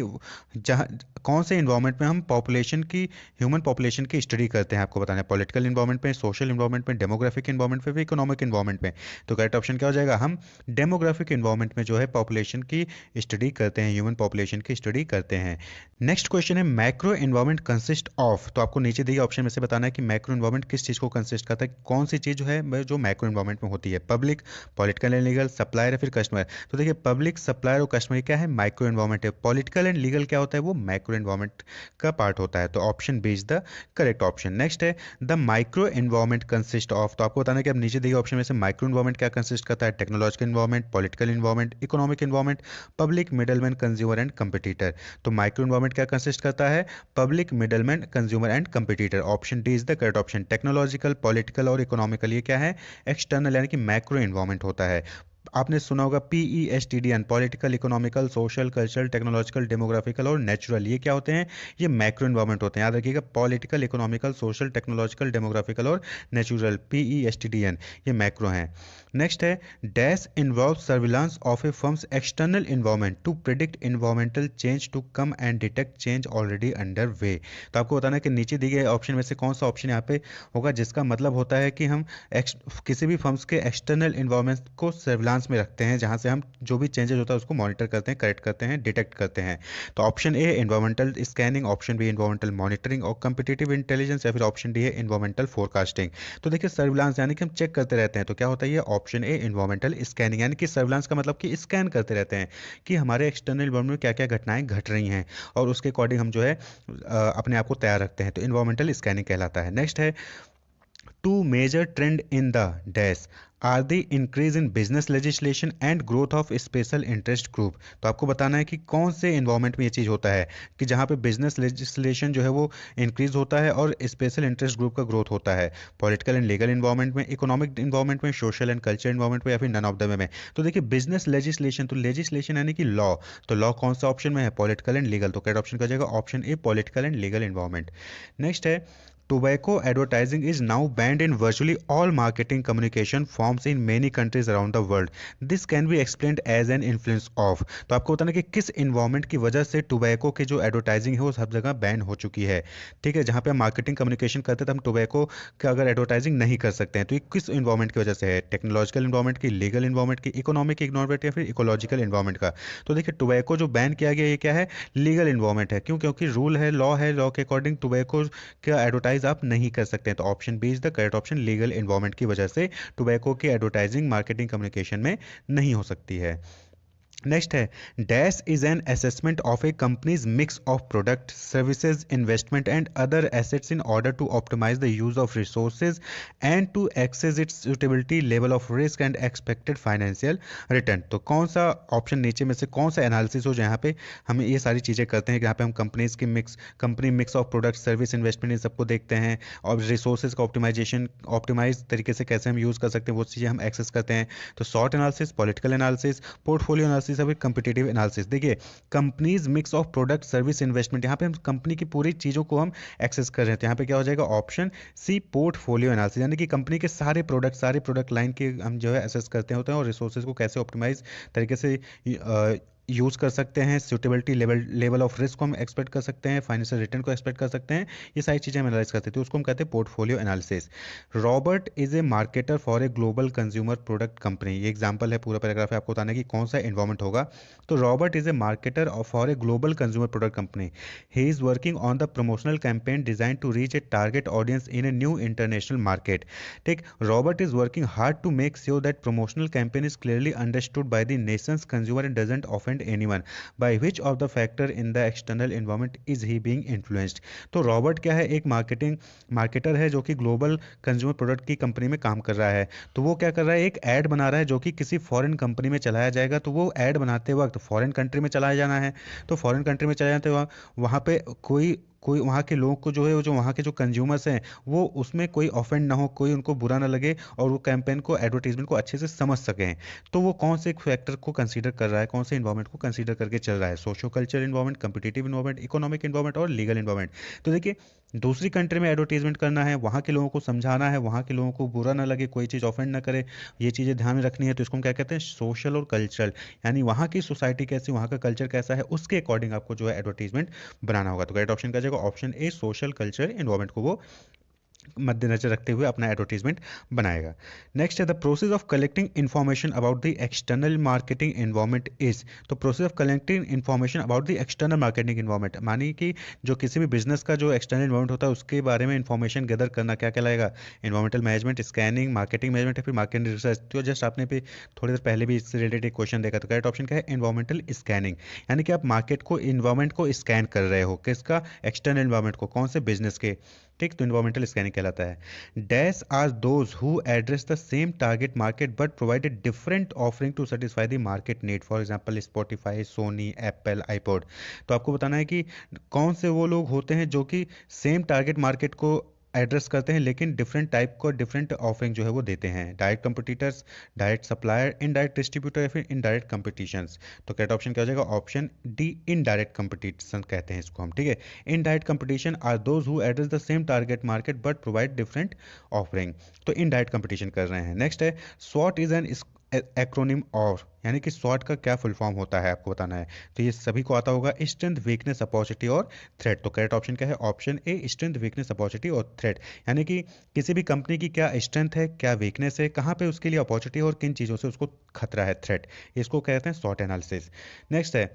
जहाँ कौन से इन्वायरमेंट में हम पॉपुलेशन की, ह्यूमन पॉपुलेशन की स्टडी करते हैं आपको बताना है? पॉलिटिकल इन्वायरमेंट में, सोशल इन्वायरमेंट में, डेमोग्राफिक इन्वायरमेंट में, इकोनॉमिक इन्वायरमेंट में। तो करेक्ट ऑप्शन क्या हो जाएगा? हम डेमोग्राफिक इन्वायरमेंट में जो है पॉपुलेशन की स्टडी करते हैं, ह्यूमन पॉपुलेशन की स्टडी करते हैं। नेक्स्ट क्वेश्चन है मैक्रो इन्वायरमेंट कंसिस्ट ऑफ। तो आपको नीचे दिए ऑप्शन में से बताना है कि मैक्रो इन्वायरमेंट किस चीज़ को कंसिस्ट करता है, कौन सी चीज़ जो है जो मैक्रो इन्वायरमेंट में होती है? Public, political and legal, supplier या फिर कस्टमर। तो देखिए पब्लिक, सप्लायर और कस्टमर क्या है? माइक्रो इन्वायरमेंट है। पॉलिटिकल एंड लीगल क्या होता है? वो मैक्रो इन्वायरमेंट का पार्ट होता है। तो option B is the correct option. Next है the micro environment consist of. तो आपको बताना है कि अब नीचे दिए ऑप्शन में से माइक्रो इन्वायरमेंट क्या कंसिस्ट करता है? Technological environment, political environment, economic environment, public, middleman, consumer and competitor. तो माइक्रो इन्वायरमेंट क्या कंसिस्ट करता है? Public, middleman, consumer and competitor. Option D is the correct option. Technological, political और इकोनॉमिकल ये क्या है? एक्सटर्नल यानी कि मैक्रो इन्वायरमेंट होता है। आपने सुना होगा PESTDN, political, economical, social, cultural, technological, demographical और नेचुरल। ये क्या होते हैं? ये मैक्रो इन्वायरमेंट होते हैं। याद रखिएगा political, economical, social, technological, demographical और नेचुरल, PESTDN ये मैक्रो हैं। नेक्स्ट है dash involve surveillance of a firms external environment to predict environmental change to come and detect change already under way. तो आपको बताना है कि नीचे दिए गए ऑप्शन में से कौन सा ऑप्शन यहाँ पे होगा जिसका मतलब होता है कि हम किसी भी फर्म्स के एक्सटर्नल इन्वायरमेंट को सर्विलांस में रखते हैं, जहाँ से हम जो भी चेंजेस होता है उसको मॉनिटर करते हैं, करेक्ट करते हैं, डिटेक्ट करते हैं। तो option A environmental scanning, option B environmental monitoring और कम्पिटिटिव इंटेलिजेंस, या फिर ऑप्शन डी है इन्वायरमेंटल फोरकास्टिंग। तो देखिए सर्विलांस यानी कि हम चेक करते रहते हैं, तो क्या होता है? ये ऑप्शन ए इन्वायरमेंटल स्कैनिंग, यानी कि सर्विलांस का मतलब कि स्कैन करते रहते हैं कि हमारे एक्सटर्नल इन्वायरमेंट में क्या क्या घटनाएं घट रही हैं, और उसके अकॉर्डिंग हम जो है अपने आप को तैयार रखते हैं। तो इन्वायरमेंटल स्कैनिंग कहलाता है। नेक्स्ट है two major trend in the dash are the increase in business legislation and growth of special interest group. तो आपको बताना है कि कौन से इन्वायरमेंट में ये चीज़ होता है कि जहाँ पे बिजनेस लेजिस्लेशन जो है वो इंक्रीज होता है और स्पेशल इंटरेस्ट ग्रुप का ग्रोथ होता है। पॉलिटिकल एंड लीगल इन्वायरमेंट में, इकोनॉमिक इन्वायरमेंट में, सोशल एंड कल्चर इन्वायरमेंट में, या फिर नन ऑफ द में। तो देखिए बिजनेस लेजिस्लेशन, तो लेजिस्लेशन यानी कि लॉ, तो लॉ कौन सा ऑप्शन में है? Political and legal. तो करेक्ट ऑप्शन का जाएगा option A political and legal environment. Next है Tobacco advertising is now banned in virtually all marketing communication forms in many countries around the world. This can be explained as an influence of। तो आपको बताना कि किस environment की वजह से tobacco की जो एडवर्टाइजिंग है वो सब जगह बैन हो चुकी है। ठीक है, जहाँ पे हम मार्केटिंग कम्युनिकेशन करते हैं तो हम टोबैको का अगर एडवर्टाइजिंग नहीं कर सकते हैं, तो ये किस इन्वायरमेंट की वजह से है? टेक्नोलॉजिकल इन्वायरमेंट की, लीगल इन्वायरमेंट की, इकोनॉमिक इन्वायरमेंट या फिर इकोलॉजिकल इन्वायरमेंट का? तो देखिए टोबैको जो बैन किया गया ये क्या है? लीगल इन्वायरमेंट है। क्यों? क्योंकि रूल है, लॉ के अकॉर्डिंग टोबैको का एडवर्टाइज आप नहीं कर सकते हैं। तो option B is the correct option, legal environment की वजह से टोबैको की एडवर्टाइजिंग मार्केटिंग कम्युनिकेशन में नहीं हो सकती है। नेक्स्ट है, dash is an assessment of a company's mix of product services investment and other assets in order to optimize the use of resources and to access its suitability level of risk and expected financial return. तो कौन सा option नीचे में से कौन सा analysis हो जहाँ पे हम ये सारी चीज़ें करते हैं, जहाँ पे हम कंपनीज की company mix of product service investment इन सबको देखते हैं और रिसोर्सेज का ऑप्टिमाइजेशन ऑप्टिमाइज तरीके से कैसे हम यूज़ कर सकते हैं वो चीज़ें हम एक्सेस करते हैं। तो short analysis, political analysis, portfolio analysis, अभी कम्पिटिटिव एनालिसिस। देखिए companies mix of product service investment, यहाँ पे हम कंपनी की पूरी चीज़ों को हम एक्सेस कर रहे हैं। तो यहाँ पे क्या हो जाएगा? ऑप्शन सी, पोर्टफोलियो एनालिसिस, यानी कि कंपनी के सारे प्रोडक्ट लाइन के हम जो है एसेस करते होते हैं और रिसोर्सेज को कैसे ऑप्टिमाइज तरीके से यूज़ कर सकते हैं, सूटेबिलिटी लेवल ऑफ रिस्क को हम एक्सपेक्ट कर सकते हैं, फाइनेंशियल रिटर्न को एक्सपेक्ट कर सकते हैं, ये सारी चीज़ें हम एनालाइज करते हैं। तो उसको हम कहते हैं portfolio analysis. Robert is a marketer for a global consumer product company, ये एग्जांपल है, पूरा पैराग्राफ है, आपको बताना है कि कौन सा एनवायरमेंट होगा। तो Robert is a marketer for a global consumer product company. He is working on the promotional campaign design to reach a target audience in a new international market. ठीक, Robert is working hard to make sure that promotional campaign is clearly understood by the nation's consumer and doesn't offend anyone. By which of the factor in the external environment is he being influenced? तो Robert क्या है? एक marketer है जो कि global consumer product की company में काम कर रहा है। तो वो क्या कर रहा है? एक ऐड बना रहा है जो कि किसी फॉरेन कंपनी में चलाया जाएगा। तो वो ऐड बनाते वक्त फॉरेन कंट्री में चलाया जाना है। तो फॉरेन कंट्री में चलाए जाते वहाँ पे कोई कोई वहाँ के लोग को जो है, वो जो वहाँ के जो कंज्यूमर्स हैं वो उसमें कोई ऑफेंड ना हो, कोई उनको बुरा ना लगे और वो कैंपेन को, एडवर्टीजमेंट को अच्छे से समझ सकें। तो वो कौन से फैक्टर को कंसीडर कर रहा है, कौन से इन्वायरमेंट को कंसीडर करके चल रहा है? Socio culture environment, competitive environment, economic environment और लीगल इन्वायरमेंट। तो देखिए दूसरी कंट्री में एडवर्टीजमेंट करना है, वहाँ के लोगों को समझाना है, वहाँ के लोगों को बुरा ना लगे, कोई चीज़ ऑफेंड ना करे, ये चीज़ें ध्यान में रखनी है। तो इसको हम क्या कहते हैं? सोशल और कल्चरल, यानी वहाँ की सोसाइटी कैसी, वहाँ का कल्चर कैसा है, उसके अकॉर्डिंग आपको जो है एडवर्टीजमेंट बनाना होगा। तो करेक्ट ऑप्शन क्या जाएगा? Option A, social culture environment को वो मद्देनजर रखते हुए अपना एडवर्टीजमेंट बनाएगा। नेक्स्ट है, the process of collecting information about the external marketing environment is. तो process of collecting information about the external marketing environment, मानी कि जो किसी भी बिजनेस का जो एक्सटर्नल इन्वायरमेंट होता है उसके बारे में इन्फॉर्मेशन गैदर करना क्या कहलाएगा? Environmental management, scanning, marketing management या फिर मार्केटिंग रिसर्च। तो जस्ट आपने पे थोड़ी देर पहले भी इससे रिलेटेड एक क्वेश्चन देखा। तो करेक्ट ऑप्शन क्या है? इन्वायरमेंटल स्कैनिंग, यानी कि आप मार्केट को, इन्वायरमेंट को स्कैन कर रहे हो। किसका? एक्सटर्नल इन्वायरमेंट को, कौन से बिजनेस के। ठीक, तो इन्वायरमेंटल स्कैनिंग कहलाता है। Dash are those who address the same target market but provide a different offering to satisfy the market need, for example Spotify, Sony, Apple, iPod. तो आपको बताना है कि कौन से वो लोग होते हैं जो कि सेम टारगेट मार्केट को एड्रेस करते हैं लेकिन डिफरेंट टाइप को, डिफरेंट ऑफरिंग जो है वो देते हैं। Direct competitors, direct supplier, indirect distributor या फिर इनडायरेक्ट कंपटीशंस। तो करेक्ट ऑप्शन क्या हो जाएगा? ऑप्शन डी, इनडायरेक्ट कंपटीशन कहते हैं इसको हम। ठीक है, indirect competition are those who address the same target market but provide different offering. तो इनडायरेक्ट कंपटीशन कर रहे हैं। नेक्स्ट है, स्वॉट इज एन एक्रोनिम और, यानी कि स्वॉट का क्या फुल फॉर्म होता है आपको बताना है। तो ये सभी को आता होगा, स्ट्रेंथ, वीकनेस, अपॉर्चुनिटी और थ्रेट। तो करेक्ट ऑप्शन क्या है? ऑप्शन ए, स्ट्रेंथ, वीकनेस, अपॉर्चुनिटी और थ्रेट, यानी कि किसी भी कंपनी की क्या स्ट्रेंथ है, क्या वीकनेस है, कहाँ पे उसके लिए अपॉर्चुनिटी और किन चीज़ों से उसको खतरा है, थ्रेट। इसको कहते हैं स्वॉट एनालिसिस। नेक्स्ट है,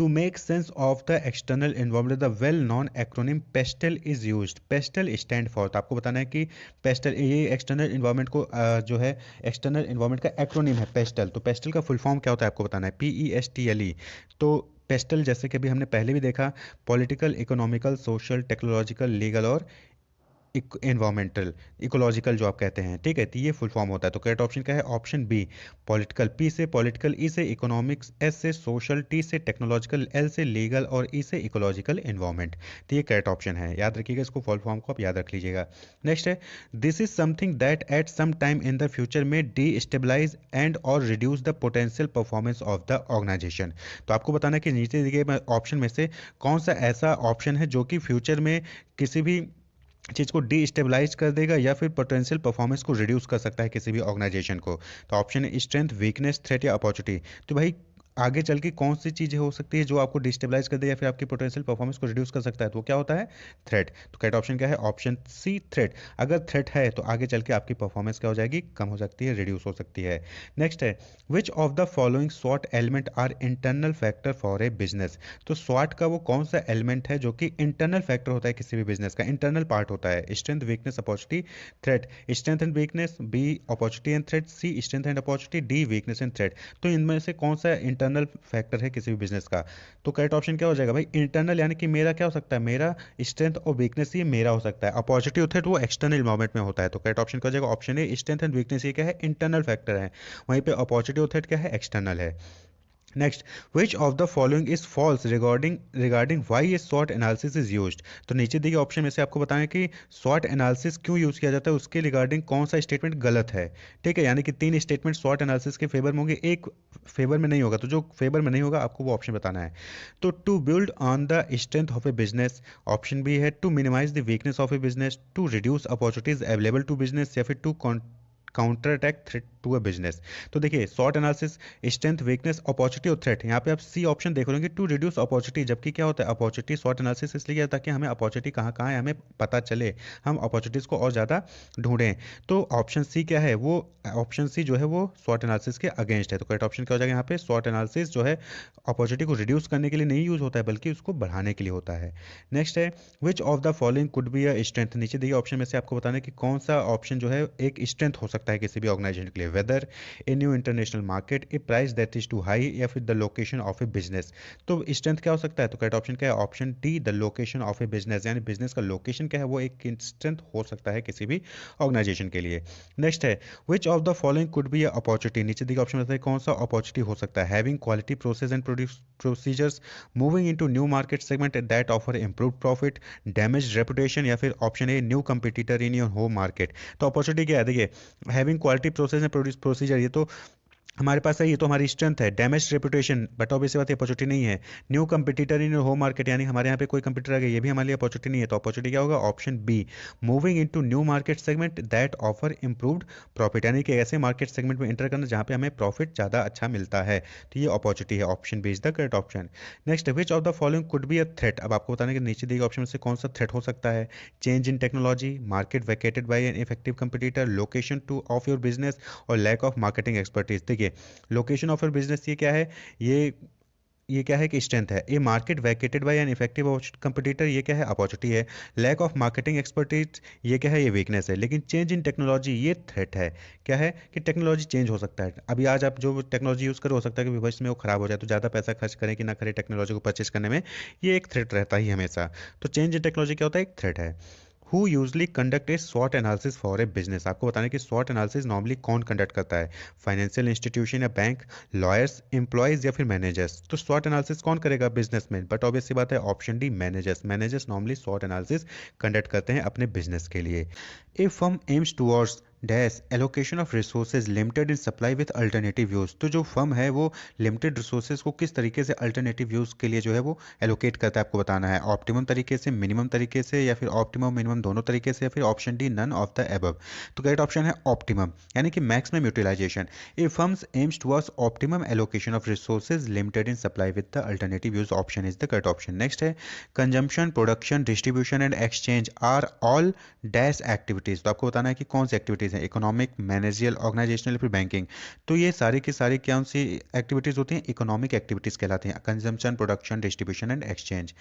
to make sense of the external environment the well known acronym PESTEL is used। PESTEL stand for, तो आपको बताना है कि PESTEL ये एक्सटर्नल इन्वायरमेंट को जो है एक्सटर्नल इन्वायरमेंट का एक्रोनिम है PESTEL। तो PESTEL का फुल फॉर्म क्या होता है आपको बताना है? PESTLE। तो पेस्टल जैसे कि अभी हमने पहले भी देखा, political, economical, social, technological, legal और इन्वायरमेंटल, इकोलॉजिकल जो आप कहते हैं। ठीक है, तो ये फुल फॉर्म होता है। तो करेक्ट ऑप्शन क्या है? ऑप्शन बी, पॉलिटिकल, पी से पॉलिटिकल, ई से इकोनॉमिक्स, एस से सोशल, टी से टेक्नोलॉजिकल, एल से लीगल और ई से इकोलॉजिकल इन्वायरमेंट। तो ये करेक्ट ऑप्शन है, याद रखिएगा इसको, फुल फॉर्म को आप याद रख लीजिएगा। नेक्स्ट है, this is something that at some time in the future may destabilize and or reduce the potential performance of the organization. तो आपको बताना है कि नीचे दिए गए ऑप्शन में से कौन सा ऐसा ऑप्शन है जो कि फ्यूचर में किसी भी चीज़ को डीस्टेबलाइज कर देगा या फिर पोटेंशियल परफॉर्मेंस को रिड्यूस कर सकता है किसी भी ऑर्गेनाइजेशन को। तो ऑप्शन है स्ट्रेंथ, वीकनेस, थ्रेट या अपॉर्चुनिटी। तो भाई आगे चल के कौन सी चीज़ें हो सकती है जो आपको डिस्टेबलाइज कर दे या फिर आपकी पोटेंशियल परफॉर्मेंस को रिड्यूस कर सकता है, तो वो क्या होता है? थ्रेट। तो करेक्ट ऑप्शन क्या है? Option C, threat. अगर थ्रेट है तो आगे चल के आपकी परफॉर्मेंस क्या हो जाएगी? कम हो सकती है, रिड्यूस हो सकती है। नेक्स्ट है विच ऑफ द फॉलोइंग स्वॉट element are internal factor for a business. तो स्वॉट का वो कौन सा एलिमेंट है जो कि इंटरनल फैक्टर होता है किसी भी बिजनेस का, इंटरनल पार्ट होता है? Strength, weakness, opportunity, threat. Strength and weakness, B opportunity and threat, C strength and opportunity, D weakness and threat. तो इनमें से कौन सा इंटरनल फैक्टर है किसी भी बिजनेस का? तो करेक्ट ऑप्शन क्या हो जाएगा भाई? इंटरनल, यानी कि मेरा क्या हो सकता है? मेरा स्ट्रेंथ और वीकनेस ये मेरा हो सकता है। अपॉर्चुनिटी होता है तो वो एक्सटर्नल इन्वायरमेंट में होता है। तो करेक्ट ऑप्शन क्या हो जाएगा? Option A, strength and weakness ये क्या है? इंटरनल फैक्टर है। वहीं पे अपॉर्चुनिटी होता है क्या है? एक्सटर्नल है। Next, which of the following is false regarding why a स्वॉट एनालिसिस इज यूज्ड। तो नीचे दिए गए ऑप्शन में से आपको बताएं कि स्वॉट एनालिसिस क्यों यूज किया जाता है, उसके रिगार्डिंग कौन सा स्टेटमेंट गलत है। ठीक है, यानी कि 3 स्टेटमेंट स्वॉट एनालिसिस के फेवर में होंगे, एक फेवर में नहीं होगा। तो जो फेवर में नहीं होगा आपको वो ऑप्शन बताना है। तो to build on the strength of a business, option B है to minimize the weakness of a business, to reduce opportunities available to business, या फिर to counter attack threat to a business. तो देखिए SWOT analysis, strength, weakness, opportunity और threat. यहाँ पे आप C option देख रहे होंगे टू रिड्यूस अपॉर्चुनिटी, जबकि क्या होता है अपॉर्चुनिटी शॉर्ट एनालिसिस इसलिए किया ताकि हमें अपॉर्चुनिटी कहाँ कहाँ है हमें पता चले, हम अपॉर्चुनिटीज़ को और ज़्यादा ढूंढें। तो ऑप्शन सी क्या है? वो ऑप्शन सी जो है वो शॉर्ट एनालिसिस के अगेंस्ट है। तो करेक्ट ऑप्शन क्या हो जाएगा यहाँ पे? शॉर्ट एनालिसिस जो है अपॉर्चुनिटी को रिड्यूस करने के लिए नहीं यूज होता है बल्कि उसको बढ़ाने के लिए होता है। नेक्स्ट है which of the following could be a strength. नीचे दिए ऑप्शन में से आपको बताना है कि कौन सा ऑप्शन जो है एक स्ट्रेंथ हो सकता है किसी भी ऑर्गेनाइजेशन के लिए। Whether, a new international market, a price that is too high, या फिर the location of a business. तो स्ट्रेंथ क्या हो सकता है? तो करेक्ट ऑप्शन क्या है? Option D, the location of a business, यानी बिजनेस का लोकेशन क्या है वो एक स्ट्रेंथ हो सकता है किसी भी ऑर्गेनाइजेशन के लिए। नेक्स्ट है which of the following could B opportunity. नीचे दिए ऑप्शन में से कौन सा अपॉर्चुनिटी हो सकता है? Having quality process and procedures, moving into new market segment that offer improved profit, damage reputation, या फिर option a new competitor in your home market. तो अपॉर्चुनिटी क्या है? देखिए having quality process and procedure ये तो हमारे पास है, ये तो हमारी स्ट्रेंथ है। डैमेज रेपुटेशन बट ऑब्वियसली बात है अपॉर्चुनिटी नहीं है। न्यू कंपटीटर इन होम मार्केट, यानी हमारे यहाँ पे कोई कंपटीटर आ गया, ये भी हमारे लिए अपॉर्चुनिटी नहीं है। तो अपॉर्चुनिटी क्या होगा? Option B, moving into new market segment that offer improved profit, यानी कि ऐसे मार्केट सेगमेंट में एंटर करना जहाँ पे हमें प्रॉफिट ज़्यादा अच्छा मिलता है। तो ये अपॉर्चुनिटी है। Option B is the correct option. Next, which of the following could be a threat. अब आपको बताने के नीचे दिए ऑप्शन में से कौन सा थ्रेट हो सकता है? Change in technology, market vacated by an effective competitor, location to of your business, और लैक ऑफ मार्केटिंग एक्सपर्टीज। देखिए लोकेशन ऑफ योर बिजनेस ये क्या है? ये ये क्या है कि स्ट्रेंथ है। A market vacated by an effective competitor ये क्या है? अपॉर्चुनिटी है। लैक ऑफ मार्केटिंग एक्सपर्टीज ये क्या है? ये वीकनेस है। लेकिन चेंज इन टेक्नोलॉजी ये थ्रेट है। क्या है कि टेक्नोलॉजी चेंज हो सकता है। अभी आज आप जो टेक्नोलॉजी यूज़ करो हो सकता है कि भविष्य में वो खराब हो जाए, तो ज़्यादा पैसा खर्च करें कि ना करें टेक्नोलॉजी को परचेज करने में, ये एक थ्रेट रहता ही हमेशा। तो चेंज इन टेक्नोलॉजी क्या होता है? एक थ्रेट है। हु यूजली कंडक्ट ए स्वॉट एनालिसिस फॉर ए बिजनेस। आपको बताना है कि स्वॉट एनालिसिस नॉर्मली कौन कंडक्ट करता है? फाइनेंशियल इंस्टीट्यूशन या बैंक, लॉयर्स, एम्प्लॉयज, या फिर मैनेजर्स। तो स्वॉट एनालिसिस कौन करेगा? बिजनेस में। बट ऑब्वियस सी बात है option D, managers. Managers normally स्वॉट एनालिसिस कंडक्ट करते हैं अपने बिजनेस के लिए। A firm aims towards dash allocation of resources limited in supply with alternative use. तो जो फर्म है वो लिमिटेड रिसोर्सेज को किस तरीके से अल्टरनेटिव यूज़ के लिए जो है वो एलोकेट करता है, आपको बताना है। ऑप्टिमम तरीके से, मिनिमम तरीके से, या फिर ऑप्टिमम मिनिमम दोनों तरीके से, या फिर option D, none of the above. तो करेक्ट ऑप्शन है ऑप्टिमम, यानी कि maximum utilization. A firms aims towards optimum allocation of resources limited in supply with the alternative use, option is the correct option. Next है consumption, production, distribution and exchange are all dash activities. तो आपको बताना है कि कौन सी activities हैं? Economic, managerial, organizational, फिर बैंकिंग। तो ये सारी की सारी कौन सी एक्टिविटीज होती हैं? इकोनॉमिक एक्टिविटीज कहलाती हैं। Consumption, production, distribution and exchange.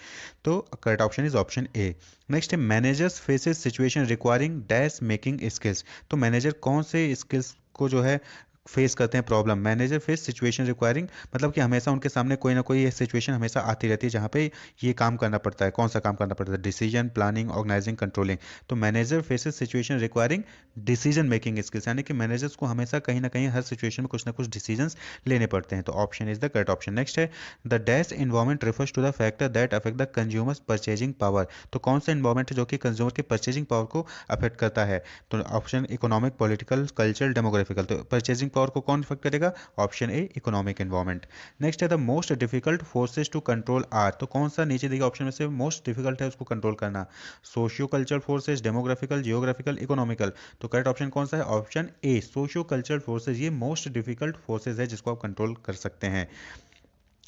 तो correct option is option A. Next है managers faces situation requiring dash making skills. तो मैनेजर कौन से स्किल्स को जो है फेस करते हैं? Problem, manager face situation requiring, मतलब कि हमेशा उनके सामने कोई ना कोई सिचुएशन हमेशा आती रहती है जहाँ पे ये काम करना पड़ता है। कौन सा काम करना पड़ता है? Decision, planning, organizing, controlling. तो manager faces situation requiring decision making skills, यानी कि मैनेजर्स को हमेशा कहीं ना कहीं हर सिचुएशन में कुछ ना कुछ डिसीजंस लेने पड़ते हैं। तो option is the correct option. Next है the dash environment refers to the factor that affect the consumers purchasing power. तो कौन सा इन्वायरमेंट है जो कि कंज्यूमर के परचेजिंग पावर को अफेक्ट करता है? तो option economic, political, cultural, demographical. तो परचेजिंग पावर को कौन इफेक्ट करेगा? Option A economic environment. Next है the most difficult forces to control are, तो कौन सा नीचे दिए ऑप्शन में से मोस्ट डिफिकल्ट है उसको कंट्रोल करना? Socio cultural forces, demographical, geographical, economical. तो करेक्ट ऑप्शन कौन सा है? Option A socio cultural forces, ये मोस्ट डिफिकल्ट फोर्सेज है जिसको आप कंट्रोल कर सकते हैं।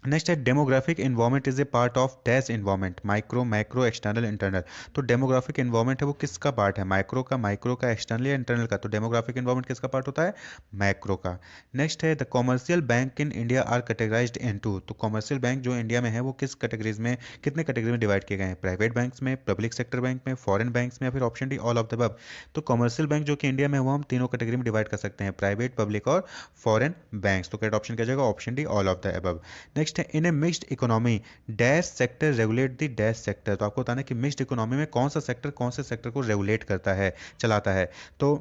नेक्स्ट है demographic environment is a part of dash environment, micro, macro, external, internal. तो डेमोग्राफिक इन्वायरमेंट है वो किसका पार्ट है? माइक्रो का, एक्सटर्नल या इंटरनल का? तो डेमोग्राफिक इन्वायरमेंट किसका पार्ट होता है? मैक्रो का। नेक्स्ट है the commercial bank in India are categorized into, तो कॉमर्शियल बैंक जो इंडिया में है वो किस कैटेगरीज में, कितने कैटेगरी में डिवाइड किए गए हैं? प्राइवेट बैंक्स में, पब्लिक सेक्टर बैंक में, फॉरेन बैंक्स में, या फिर option D all of the above. तो कॉमर्शियल बैंक जो कि इंडिया में है वो हम तीनों कैटेगरी में डिवाइड कर सकते हैं, प्राइवेट, पब्लिक और फॉरेन बैंक्स। तो करेक्ट ऑप्शन क्या जाएगा? Option D all of the above. Next है in a mixed economy dash sector regulate the dash sector, तो आपको बताना है कि मिक्स्ड इकोनॉमी में कौन सा सेक्टर कौन से सेक्टर को रेगुलेट करता है, चलाता है? तो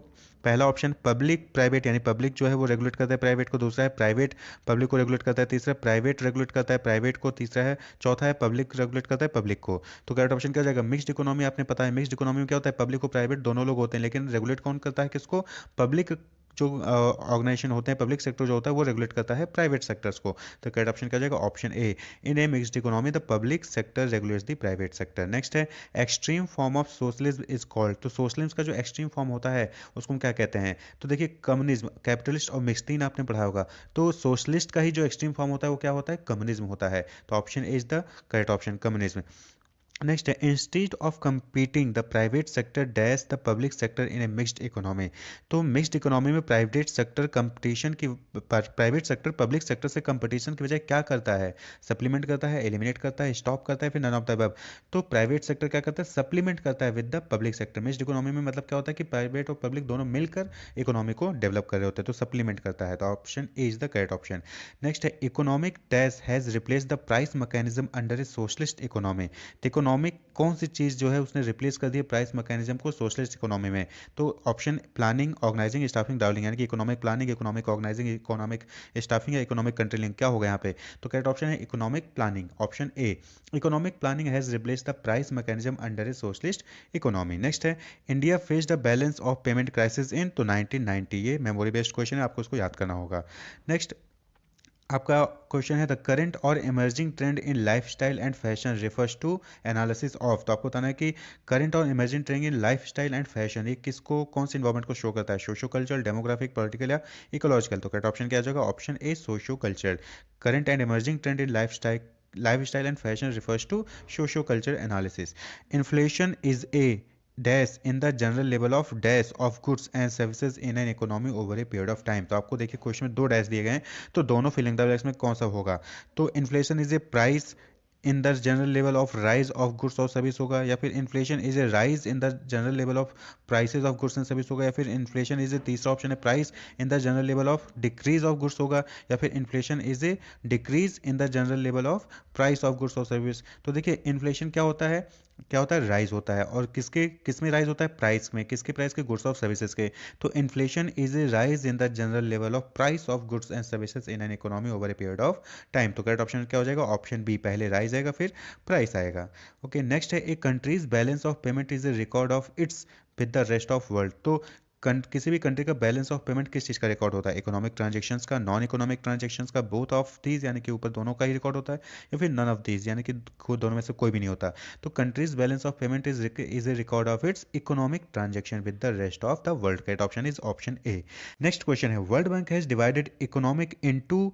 पहला ऑप्शन पब्लिक प्राइवेट, यानी पब्लिक जो है वो रेगुलेट करता है प्राइवेट को, दूसरा है प्राइवेट पब्लिक को रेगुलेट करता है, तीसरा प्राइवेट रेगुलेट करता है प्राइवेट को, तीसरा है चौथा है पब्लिक रेगुलेट करता है पब्लिक को। तो करेक्ट ऑप्शन क्या हो जाएगा? Mixed economy. आपने पता है मिक्स्ड इकोनॉमी में क्या होता है? पब्लिक और प्राइवेट दोनों लोग होते हैं, लेकिन रेगुलेट कौन करता है किसको? पब्लिक जो ऑर्गेनाइजेशन होते हैं, पब्लिक सेक्टर जो होता है वो रेगुलेट करता है प्राइवेट सेक्टर्स को। तो करेक्ट ऑप्शन क्या हो जाएगा? Option A in a mixed economy the public sector regulates the private sector. Next है extreme form of socialism is called, तो सोशलिज्म का जो एक्सट्रीम फॉर्म होता है उसको हम क्या कहते हैं? तो देखिए कम्युनिज्म, कैपिटलिस्ट और मिक्स्टीन आपने पढ़ा होगा, तो सोशलिस्ट का ही जो एक्सट्रीम फॉर्म होता है वो क्या होता है? कम्युनिज्म होता है। तो option A is the correct option, communism. Next है instead of competing the private sector dash the public sector in a mixed economy, तो मिक्स्ड इकोनॉमी में प्राइवेट सेक्टर कंपटीशन की, प्राइवेट सेक्टर पब्लिक सेक्टर से competition की बजाय क्या करता है? सप्लीमेंट करता है, एलिमिनेट करता है, स्टॉप करता है, फिर नन ऑफ द अबव। तो प्राइवेट सेक्टर क्या करता है? सप्लीमेंट करता है with the public sector. Mixed economy में मतलब क्या होता है कि प्राइवेट और पब्लिक दोनों मिलकर इकोनॉमी को डेवलप कर रहे होते हैं, तो सप्लीमेंट करता है। तो option A is the correct option. Next है economic dash has replace the price mechanism under a socialist economy, तो इकोनॉमिक कौन सी चीज़ जो है उसने रिप्लेस कर दिया प्राइस मैकेनिज्म को सोशलिस्ट इकोनॉमी में? तो ऑप्शन प्लानिंग, ऑर्गेनाइजिंग, स्टाफिंग, डाउलिंग, यानी कि economic planning, economic organizing, economic staffing या इकोनॉमिक कंट्रोलिंग, क्या होगा यहाँ पे? तो करेक्ट ऑप्शन है economic planning, option A economic planning has replace the price mechanism under a socialist economy. Next है India faced the balance of payment crisis in, तो 1990, ये मेमोरी बेस्ड क्वेश्चन है, आपको इसको याद करना होगा। नेक्स्ट आपका क्वेश्चन है द करंट और emerging trend in lifestyle and fashion refers to analysis of, तो आपको बताना है कि करंट और emerging trend in lifestyle and fashion ये किसको, कौन सी इन्वायरमेंट को शो करता है? सोशो कल्चरल, डेमोग्राफिक, पॉलिटिकल या इकोलॉजिकल? तो करेक्ट ऑप्शन क्या आ जाएगा? Option A socio cultural. Current and emerging trend in lifestyle and fashion refers to socio culture analysis. Inflation is a dash in the general level of dash of goods and services in an economy over a period of time, तो आपको देखिए question में दो dash दिए गए हैं, तो दोनों फिलिंग द ब्लैंक्स में कौन सा होगा? तो inflation is a price in the general level of rise of goods और सर्विस होगा, या फिर inflation is a rise in the general level of prices of goods and service होगा, या फिर इन्फ्लेशन इज ए, तीसरा ऑप्शन है price in the general level of decrease of goods होगा, या फिर inflation is a decrease in the general level of price of goods और service. तो देखिए इन्फ्लेशन क्या होता है? क्या होता है? राइज होता है, और किसके किस में राइज होता है? प्राइस में, किसके प्राइस के? गुड्स ऑफ सर्विसेज के। तो inflation is a rise in the general level of price of goods and services in an economy over a period of time. तो करेक्ट ऑप्शन क्या हो जाएगा? ऑप्शन बी, पहले राइज आएगा फिर प्राइस आएगा। ओके नेक्स्ट है a country's balance of payment is a record of its with the rest of world, तो किसी भी कंट्री का बैलेंस ऑफ पेमेंट किस चीज़ का रिकॉर्ड होता है? इकोनॉमिक ट्रांजेक्शंस का, नॉन इकोनॉमिक ट्रांजेक्शंस का, बोथ ऑफ दीज यानी कि ऊपर दोनों का ही रिकॉर्ड होता है, या फिर नन ऑफ दीज यानी कि खुद दोनों में से कोई भी नहीं होता? तो country's balance of payment is a record of its economic transaction with the rest of the world. Correct option is option A. Next question है world bank has divided economic into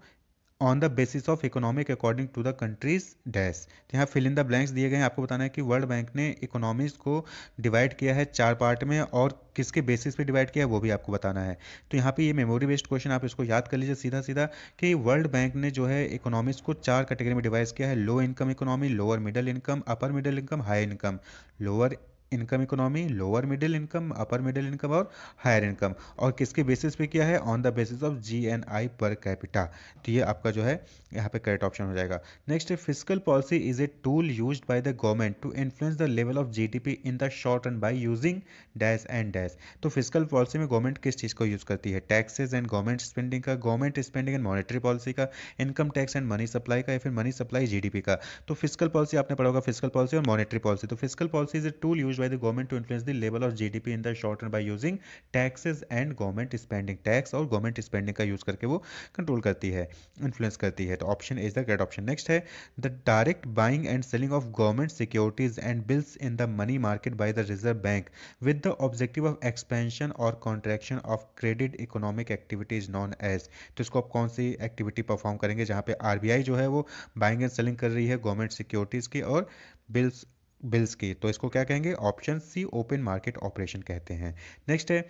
on the basis of economic according to the countries dash, तो यहाँ fill in the blanks दिए गए हैं, आपको बताना है कि वर्ल्ड बैंक ने इकोनॉमीज को डिवाइड किया है 4 पार्ट में, और किसके बेसिस पे डिवाइड किया है वो भी आपको बताना है। तो यहाँ पे ये मेमोरी बेस्ड क्वेश्चन, आप इसको याद कर लीजिए सीधा सीधा कि वर्ल्ड बैंक ने जो है इकोनॉमीज को 4 कैटेगरी में डिवाइड किया है, low income economy, lower middle income, upper middle income, high income. Lower income economy, lower middle income, upper middle income और हायर इनकम, और किसके बेसिस पे किया है? On the basis of GNI per capita. तो ये आपका जो है यहाँ पे करेक्ट ऑप्शन हो जाएगा। नेक्स्ट है fiscal policy is a tool used by the government to influence the level of GDP in the short run by using dash and dash, तो फिस्कल पॉलिसी में गवर्नमेंट किस चीज़ को यूज करती है? टैक्सेस एंड गवर्नमेंट स्पेंडिंग का, government spending and monetary policy का, income tax and money supply का, या फिर मनी सप्लाई जीडीपी का? तो फिस्कल पॉलिसी आपने पढ़ा होगा, फिस्कल पॉलिसी और मॉनेटरी पॉलिसी। तो fiscal policy is a tool used use by the government to influence the level of GDP in the short run by using taxes and government spending, tax और government spending का use करके वो control करती है, influence करती है। तो option is the correct option. Next है the direct buying and selling of government securities and bills in the money market bye the reserve bank with the objective of expansion or contraction of credit economic activity is known as। तो इसको आप कौन सी activity perform करेंगे जहां पे RBI जो है वो बाइंग एंड सेलिंग कर रही है गवर्नमेंट सिक्योरिटीज की और बिल्स बिल्स की, तो इसको क्या कहेंगे? Option C open market operation कहते हैं। नेक्स्ट है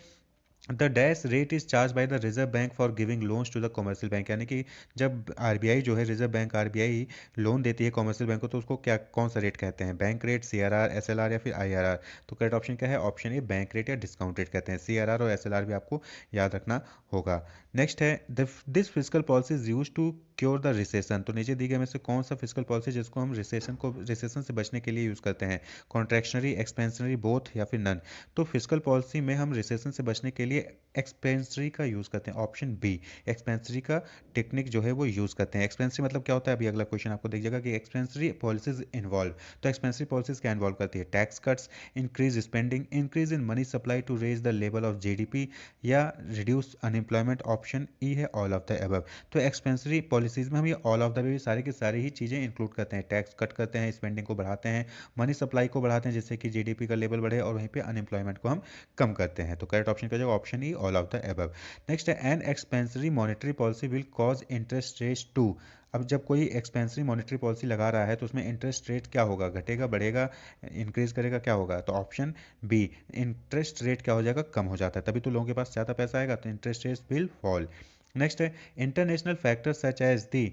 the dash rate is charge by the reserve bank for giving loans to the commercial bank, यानी कि जब आरबीआई जो है रिजर्व बैंक आरबीआई लोन देती है कमर्शियल बैंक को तो उसको क्या कौन सा रेट कहते हैं? बैंक रेट, सीआरआर, एसएलआर या फिर आईआरआर? तो करेक्ट ऑप्शन क्या है? ऑप्शन ए बैंक रेट या डिस्काउंट रेट कहते हैं। सीआरआर और एसएलआर भी आपको याद रखना होगा। नेक्स्ट है this physical policy is use to cure the recession, तो नीचे दी गई में से कौन सा फिजिकल पॉलिसी जिसको हम रिसेशन से बचने के लिए यूज करते हैं? कॉन्ट्रैक्शनरी, एक्सपेंशनरी, बोथ या फिर नन? तो फिजिकल पॉलिसी में हम रिसेशन से बचने के लिए एक्सपेंसरी का यूज करते हैं, ऑप्शन बी एक्सपेंसरी का टेक्निक जो है वो यूज करते हैं। एक्सपेंसरी मतलब क्या होता है? अभी अगला क्वेश्चन आपको देखिएगा कि एक्सपेंसरी पॉलिसीज इन्वॉल्व, तो एक्सपेंसरी पॉलिसीज क्या इन्वॉल्व करती है? Tax cuts, increase spending, increase in money supply to raise the level of GDP या रिड्यूस अनएम्प्लॉयमेंट, ऑप्शन ई है ऑल ऑफ द अबव। तो एक्सपेंसरी पॉलिसीज में हम ये ऑल ऑफ द अबव सारी की सारी ही चीजें इंक्लूड करते हैं, टैक्स कट करते हैं, स्पेंडिंग को बढ़ाते हैं, मनी सप्लाई को बढ़ाते हैं जिससे कि जीडीपी का लेवल बढ़े और वहीं पे अनएम्प्लॉयमेंट को हम कम करते हैं। तो करेक्ट ऑप्शन क्या हो जाएगा? Option E all of the above. Next है an expansionary monetary policy will cause interest rates to, अब जब कोई एक्सपेंसरी मॉनेटरी पॉलिसी लगा रहा है तो उसमें इंटरेस्ट रेट क्या होगा? घटेगा, बढ़ेगा, इंक्रीज करेगा, क्या होगा? तो ऑप्शन बी इंटरेस्ट रेट क्या हो जाएगा? कम हो जाता है, तभी तो लोगों के पास ज़्यादा पैसा आएगा, तो interest rate will fall. Next है international factors such as the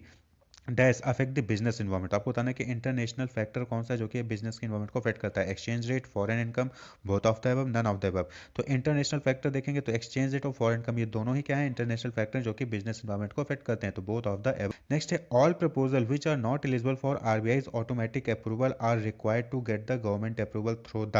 dash affect the business environment, आपको बताना है कि इंटरनेशनल फैक्टर कौन सा है जो कि बिजनेस के इन्वायरमेंट को अफेक्ट करता है? Exchange rate, foreign income, both of the above, none of the above? तो इंटरनेशनल फैक्टर देखेंगे तो एक्सचेंज रेट और फॉरेन इनकम ये दोनों ही क्या है? इंटरनेशनल फैक्टर जो कि बिजनेस इन्वायरमेंट को अफेक्ट करते हैं, तो both of the above. Next है all proposal which are not eligible for RBI's automatic approval are required to get the government approval through the,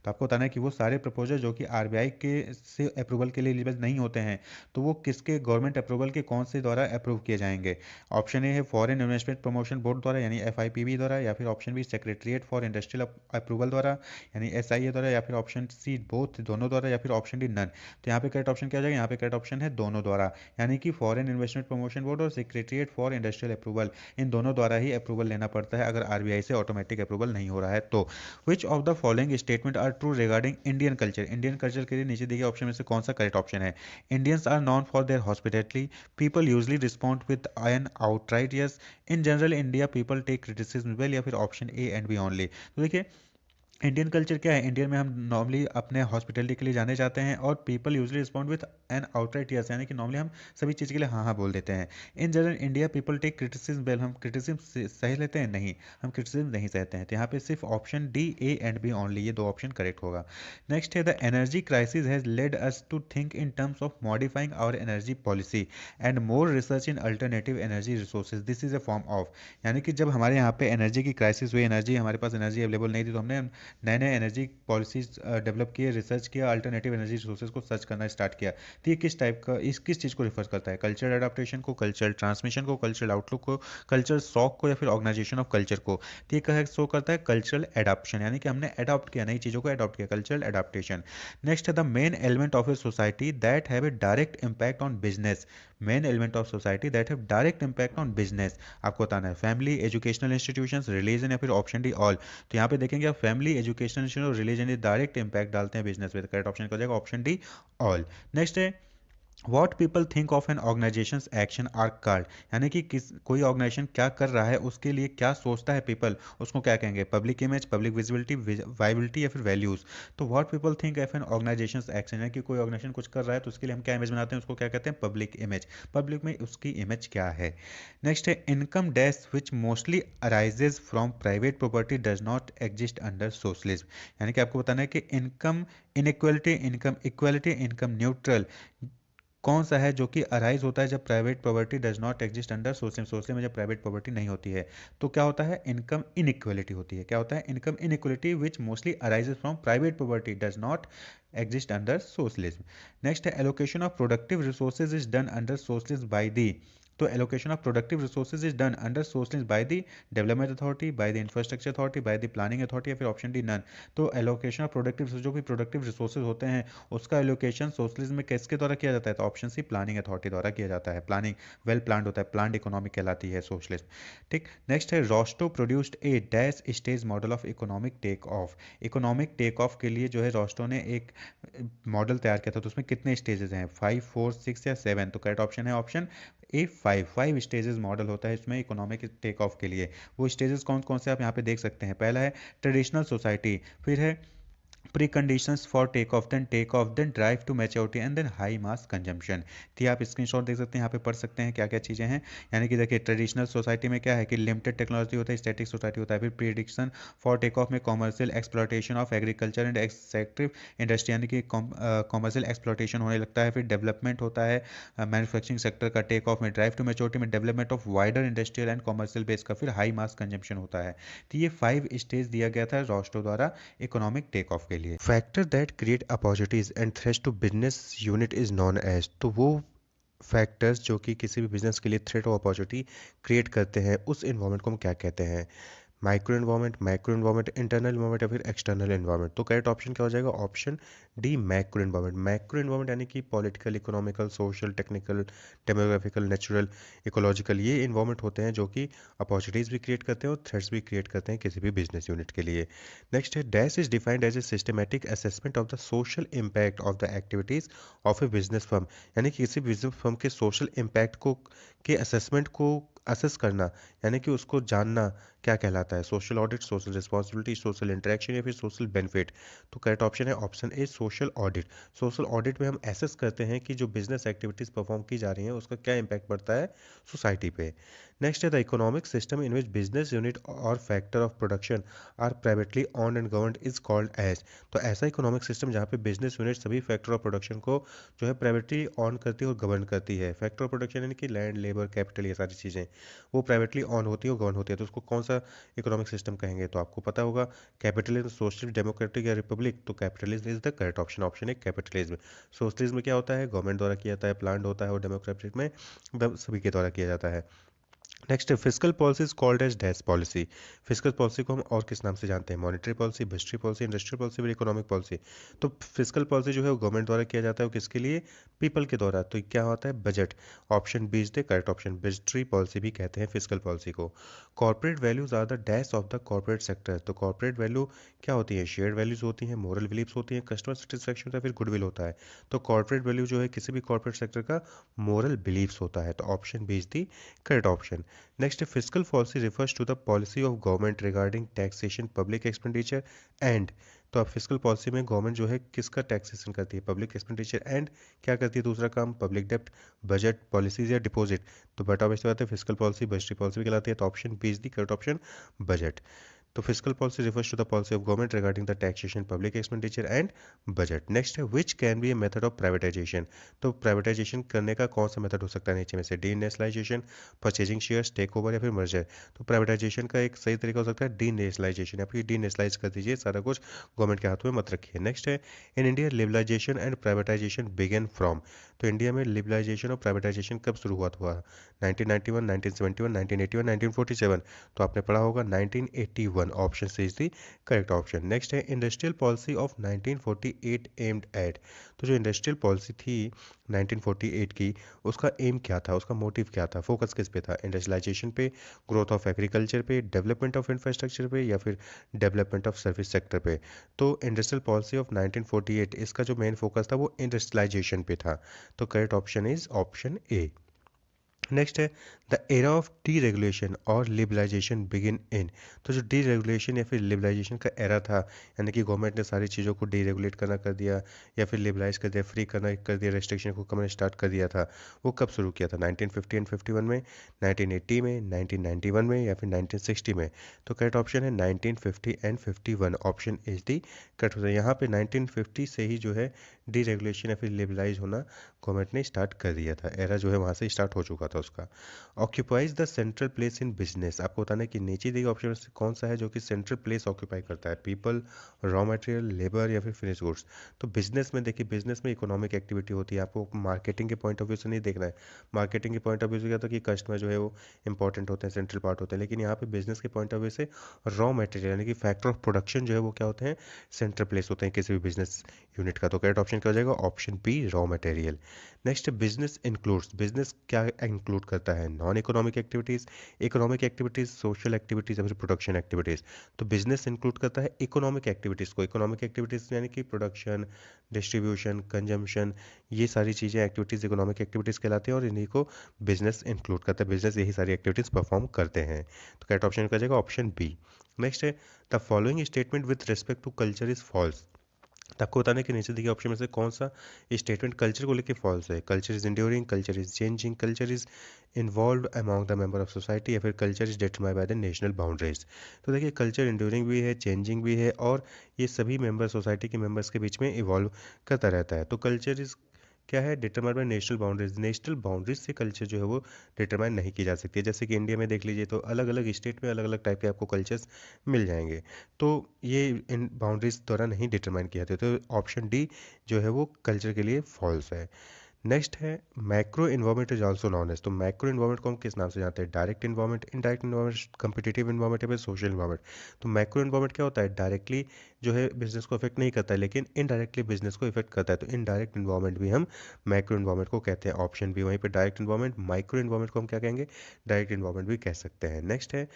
तो आपको बताना है कि वो सारे प्रपोजल जो कि आरबीआई के से अप्रूवल के लिए एलिजिबल नहीं होते हैं तो वो किसके गवर्नमेंट अप्रूवल के कौन से द्वारा अप्रूव किए जाएंगे? ऑप्शन ए है फॉरेन इन्वेस्टमेंट प्रमोशन बोर्ड द्वारा यानी एफआईपीबी द्वारा, या फिर option B secretariat for industrial approval द्वारा यानी एसआईए द्वारा, या फिर ऑप्शन सी बोथ दोनों द्वारा, या फिर ऑप्शन डी नन। तो यहाँ पे करेक्ट ऑप्शन क्या हो जाएगा? यहाँ पे करेक्ट ऑप्शन है दोनों द्वारा, यानी कि फॉरेन इन्वेस्टमेंट प्रमोशन बोर्ड और सेक्रेटरीट फॉर इंडस्ट्रियल अप्रूवल इन दोनों द्वारा ही अप्रूवल लेना पड़ता है अगर आरबीआई से ऑटोमेटिक अप्रूवल नहीं हो रहा है तो। Which of the following statement are true regarding Indian culture, Indian culture के लिए नीचे दिए गए ऑप्शन में से कौन सा करेक्ट ऑप्शन है? Indians are known for their hospitality, people usually respond with an outright yes, in general India people take criticism well, या फिर option A and B only? तो देखिए इंडियन कल्चर क्या है? इंडियन में हम नॉर्मली अपने हॉस्पिटलिटी के लिए जाने जाते हैं और people usually respond with an outright yes, यानी कि नॉर्मली हम सभी चीज़ के लिए हाँ हाँ बोल देते हैं। In general India people take criticism well, हम क्रिटिसिज्म सही लेते हैं? नहीं, हम क्रिटिसिज्म नहीं सहते हैं। तो यहाँ पे सिर्फ option D A and B only ये दो ऑप्शन करेक्ट होगा। नेक्स्ट है the energy crisis has led us to think in terms of modifying our energy policy and more research in alternative energy resources, this is a form of, यानी कि जब हमारे यहाँ पे एनर्जी की crisis हुई, एनर्जी हमारे पास एनर्जी अवेलेबल नहीं थी तो हमने नए नए एनर्जी पॉलिसीज डेवलप किए, रिसर्च किया, अल्टरनेटिव एनर्जी रिसोर्सेज को सर्च करना स्टार्ट किया। तो ये किस टाइप का, इस किस चीज़ को रिफर करता है? कल्चरल एडाप्टेशन को, कल्चरल ट्रांसमिशन को, कल्चरल आउटलुक को, कल्चरल शॉक को, या फिर ऑर्गेनाइजेशन ऑफ कल्चर को? तो ये कहा शो करता है कल्चरल एडाप्शन, यानी कि हमने अडॉप्ट किया, नई चीज़ों को अडॉप्ट किया, कल्चरल एडाप्टेशन। नेक्स्ट है the main element of a society that have a direct impact on business, main element of society that have direct impact on business, आपको बताना है फैमिली, एजुकेशनल इंस्टीट्यूशंस, रिलीजन, या फिर option D all? तो यहाँ पे देखेंगे आप फैमिली, एजुकेशनल इंस्टीट्यूशन और रिलीजन ये डायरेक्ट इंपैक्ट डालते हैं बिजनेस पे, करेक्ट ऑप्शन हो जाएगा ऑप्शन डी ऑल। नेक्स्ट है what people think of an organisation action are card, यानी कि किस कोई ऑर्गेनाइजेशन क्या कर रहा है उसके लिए क्या सोचता है पीपल, उसको क्या कहेंगे? Public image, public visibility, viability, या फिर वैल्यूज? तो what people think of an organisation action, यानी कि कोई ऑर्गेनाइजेशन कुछ कर रहा है तो उसके लिए हम क्या इमेज बनाते हैं? उसको क्या कहते हैं? Public image. पब्लिक में उसकी इमेज क्या है? नेक्स्ट है income dash which mostly arises from private property does not exist under socialism, यानी कि आपको बताना है कि income inequality, income equality, income neutral कौन सा है जो कि अराइज होता है जब private property does not exist under socialism, socialism में जब प्राइवेट प्रॉपर्टी नहीं होती है तो क्या होता है? इनकम इनइक्वलिटी होती है। क्या होता है? Income inequality which mostly arises from private property does not exist under socialism. Next है allocation of productive resources is done under socialism by the, तो allocation of productive resources is done under socialism by the development authority, by the infrastructure authority, by the planning authority, या फिर option D none. तो allocation of productive, जो भी productive resources होते हैं उसका allocation socialism में किसके द्वारा किया जाता है, तो ऑप्शन सी प्लानिंग अथॉरिटी द्वारा किया जाता है। प्लानिंग वेल प्लान्ड होता है, प्लान्ड इकोनॉमी कहलाती है सोशलिज्म। ठीक, नेक्स्ट है Rostow produced a dash stage model of economic take off. Economic take off के लिए जो है रोस्टो ने एक मॉडल तैयार किया था, तो उसमें कितने स्टेजेस हैं, 5, 4, 6 या 7? तो करेक्ट ऑप्शन है ऑप्शन ए 5 स्टेजेस मॉडल होता है इसमें इकोनॉमिक टेक ऑफ के लिए। वो स्टेजेस कौन कौन से आप यहाँ पे देख सकते हैं। पहला है ट्रेडिशनल सोसाइटी, फिर है preconditions for take off then drive to maturity and then high mass consumption। तो ये आप स्क्रीनशॉट देख सकते हैं, यहाँ पे पढ़ सकते हैं क्या क्या चीज़ें हैं। यानी कि देखिए ट्रेडिशनल सोसाइटी में क्या है कि लिमिटेड टेक्नोलॉजी होता है, स्टैटिक सोसाइटी होता है। फिर प्रिडिक्शन फॉर टेक ऑफ में commercial exploitation of agriculture and extractive industry, यानी कि कॉमर्शियल एक्सप्लॉटेशन होने लगता है। फिर डेवलपमेंट होता है मैन्युफैक्चरिंग सेक्टर का, टेक ऑफ में ड्राइव टू मेच्योरिटी में development of wider industrial and commercial base का, फिर हाई मास कंजम्पशन होता है। तो ये 5 स्टेज दिया गया था रोस्टो द्वारा इकोनॉमिक टेक ऑफ के लिए। Factor that create opportunities and threats to business unit is known as, तो वो फैक्टर्स जो कि किसी भी बिजनेस के लिए थ्रेट और अपॉर्चुनिटी क्रिएट करते हैं उस इन्वायरमेंट को हम क्या कहते हैं। Micro environment, macro environment, internal environment या फिर एक्सटर्नल इन्वायरमेंट। तो करेक्ट ऑप्शन क्या हो जाएगा, option D macro environment. Macro environment यानी कि political, economical, social, technical, demographical, natural, ecological, ये इन्वायरमेंट होते हैं जो कि अपॉर्चुनिटीज़ भी क्रिएट करते हैं और थ्रेट्स भी क्रिएट करते हैं किसी भी बिजनेस यूनिट के लिए। नेक्स्ट है dash is defined as a systematic assessment of the social impact of the activities of a business firm, यानी कि किसी बिजनेस फर्म के सोशल इम्पैक्ट को के असेसमेंट को असेस करना, यानी कि उसको जानना क्या कहलाता है, social audit, social responsibility, social interaction या फिर सोशल बेनिफिट। तो करेक्ट ऑप्शन है option A social audit. Social audit में हम एसेस करते हैं कि जो बिजनेस एक्टिविटीज़ परफॉर्म की जा रही हैं उसका क्या इम्पैक्ट पड़ता है सोसाइटी पे। नेक्स्ट है the economic system in which business unit और factor of production are privately owned and governed is called as. तो ऐसा इकोनॉमिक सिस्टम जहाँ पे बिजनेस यूनिट सभी फैक्टर ऑफ प्रोडक्शन को जो है प्राइवेटली ऑन करती है और गवर्न करती है। फैक्टर ऑफ प्रोडक्शन यानी कि लैंड, लेबर, कैपिटल, ये सारी चीज़ें वो प्राइवेटली ऑन होती है और गवर्न होती है। तो उसको कौन सा इकोनॉमिक सिस्टम कहेंगे, तो आपको पता होगा कैपिटलिज्म, सोशलिज्म, डेमोक्रेटिक या रिपब्लिक। तो capitalism is the correct option, option है कैपिटलिज्म। सोशलिज्म में क्या होता है, गवर्नमेंट द्वारा किया जाता है, प्लान्ड होता है, और डेमोक्रेटिक में सभी के द्वारा किया जाता है। नेक्स्ट है fiscal policy is called as dash policy. Fiscal policy को हम और किस नाम से जानते हैं, monetary policy, budgetary policy, industrial policy, फिर इकोनॉमिक पॉलिसी। तो फिस्कल पॉलिसी जो है वो गवर्नमेंट द्वारा किया जाता है, वो किसके लिए, पीपल के द्वारा। तो क्या होता है, budget. Option B is the correct option, budgetary policy भी कहते हैं फिस्कल पॉलिसी को। Corporate values are the dash of the corporate sector. तो कॉर्पोरेट वैल्यू क्या होती है, शेयर्ड वैल्यूज होती हैं, मोरल बिलीव्स होती हैं, कस्टमर सेटिस्फेक्शन होता है, फिर गुडविल होता है। तो कॉर्पोरेट वैल्यू जो है किसी भी कॉर्पोरेट सेक्टर का मोरल बिलीव्स होता है। तो option B is the correct option. Next, fiscal policy refers to the policy of government regarding taxation, public expenditure and, तो अब फिजिकल पॉलिसी में गवर्नमेंट जो है किसका टैक्सेशन करती है, पब्लिक एक्सपेंडिचर एंड क्या करती है दूसरा काम, पब्लिक डेप्ट, बजट, पॉलिसीज या डिपॉजिट। तो बट ऑब्वियसली बात है फिजिकल पॉलिसी बजटरी पॉलिसी भी कहलाती है। तो option B is the correct option, budget. तो physical policy refers to the policy of government regarding the taxation, public expenditure and budget. Next है which can be a method of privatization. तो privatization करने का कौन सा method हो सकता है नीचे में से, denationalisation, purchasing shares, take over या फिर मर्जर। तो प्राइवेटाइजेशन का एक सही तरीका हो सकता है डी नेशनलाइजेशन, या फिर डी नेशनलाइज कर दीजिए, सारा कुछ गवर्नमेंट के हाथों में मत रखिए। नेक्स्ट है in India liberalisation and privatisation began from. तो इंडिया में लिबरलाइजेशन और प्राइवेटाइजेशन कब शुरू हुआ 1991, 1971, 1981, 1947। तो आपने पढ़ा होगा 1981, option C is the correct option. Next है industrial policy of 1948 aimed at. तो जो इंडस्ट्रियल पॉलिसी थी 1948 की, उसका एम क्या था, उसका मोटिव क्या था, फोकस किस पे था, इंडस्ट्रियलाइजेशन पे, ग्रोथ ऑफ एग्रीकल्चर पे, डेवलपमेंट ऑफ इंफ्रास्ट्रक्चर पे, या फिर डेवलपमेंट ऑफ सर्विस सेक्टर पे। तो इंडस्ट्रियल पॉलिसी ऑफ 1948 इसका जो मेन फोकस था वो इंडस्ट्रियलाइजेशन पे था। तो correct option is option A. Next है the era of deregulation और लिबरलाइजेशन बिगिन इन। तो जो डी रेगुलेशन या फिर लिबरलाइजेशन का एरा था, यानी कि गवर्नमेंट ने सारी चीज़ों को डी रेगुलेट करना कर दिया या फिर लिबरलाइज कर दिया, फ्री करना कर दिया, रेस्ट्रिक्शन को कम स्टार्ट कर दिया था, वो कब शुरू किया था, 1950 एंड 51 में, 1980 में, 1991 में, या फिर 1960 में। तो करेक्ट ऑप्शन है 1950 and 51, option is the correct होता है। यहाँ पे 1950 से ही जो है डीरेगुलेशन या फिर लिबरलाइज होना गवर्नमेंट ने स्टार्ट कर दिया था, एरा जो है वहाँ से स्टार्ट हो चुका था उसका। Occupies the central place in business, आपको बताना है कि नीचे दिए ऑप्शन में से कौन सा है जो कि सेंट्रल प्लेस ऑक्यूपाई करता है, पीपल, रॉ मटेरियल, लेबर या फिर फिनिश गुड्स। तो बिजनेस में देखिए, बिजनेस में इकोनॉमिक एक्टिविटी होती है, आपको मार्केटिंग के पॉइंट ऑफ व्यू से नहीं देखना है। मार्केटिंग के पॉइंट ऑफ व्यू से क्या होता है कि कस्टमर जो है वो इंपॉर्टेंट होते हैं, सेंट्रल पार्ट होते हैं, लेकिन यहाँ पे बिजनेस के पॉइंट ऑफ व्यू से रॉ मटेरियल यानी कि फैक्टर ऑफ प्रोडक्शन जो है वो क्या होते हैं, सेंट्रल प्लेस होते हैं किसी भी बिजनेस यूनिट का। तो करेक्ट ऑप्शन क्या हो जाएगा, option B, raw material. Next, business includes, business क्या इंक्लूड करता है, non economic activities, economic activities, social activities या फिर प्रोडक्शन एक्टिविटीज़। तो बिजनेस इंक्लूड करता है इकोनॉमिक एक्टिविटीज़ को, इकोनॉमिक एक्टिविटीज़ यानी कि प्रोडक्शन, डिस्ट्रीब्यूशन, कंजम्पशन, ये सारी चीज़ें एक्टिविटीज़ इकोनॉमिक एक्टिविटीज़ कहलाती हैं और इन्हीं को बिजनेस इंक्लूड करता है, बिजनेस यही सारी एक्टिविटीज़ परफॉर्म करते हैं। तो करेक्ट ऑप्शन क्या जाएगा, ऑप्शन बी। नेक्स्ट है, the following statement with respect to culture is false, तो आपको बताना है कि नीचे दिए ऑप्शन में से कौन सा स्टेटमेंट कल्चर को लेकर फॉल्स है, culture is enduring, culture is changing, culture is involve among the member of society या फिर culture is determined by the national boundaries. तो देखिए, कल्चर इंड्योरिंग भी है, चेंजिंग भी है और ये सभी मेंबर सोसाइटी के मेंबर्स के बीच में इवॉल्व करता रहता है। तो कल्चर इज क्या है, determined by national boundaries, national boundaries से कल्चर जो है वो डिटरमाइन नहीं की जा सकती है। जैसे कि इंडिया में देख लीजिए तो अलग अलग स्टेट में अलग अलग टाइप के आपको कल्चर्स मिल जाएंगे, तो ये इन बाउंड्रीज द्वारा नहीं डिटरमाइन किया जाता। तो ऑप्शन डी जो है वो कल्चर के लिए फॉल्स है। नेक्स्ट है, macro environment is also known as, तो मैक्रो इन्वायरमेंट को हम किस नाम से जानते हैं, direct environment, indirect environment, competitive environment या फिर सोशल इन्वायरमेंट। तो मैक्रो इन्वायरमेंट क्या होता है, डायरेक्टली जो है बिजनेस को इफेक्ट नहीं करता है लेकिन इनडायरेक्टली बिजनेस को इफेक्ट करता है, तो इनडायरेक्ट इन्वायरमेंट भी हम मैक्रो इन्वायरमेंट को कहते हैं, ऑप्शन बी। वहीं पे डायरेक्ट इन्वायरमेंट, माइक्रो इन्वायरमेंट को हम क्या कहेंगे, डायरेक्ट इन्वायरमेंट भी कह सकते हैं। नेक्स्ट है,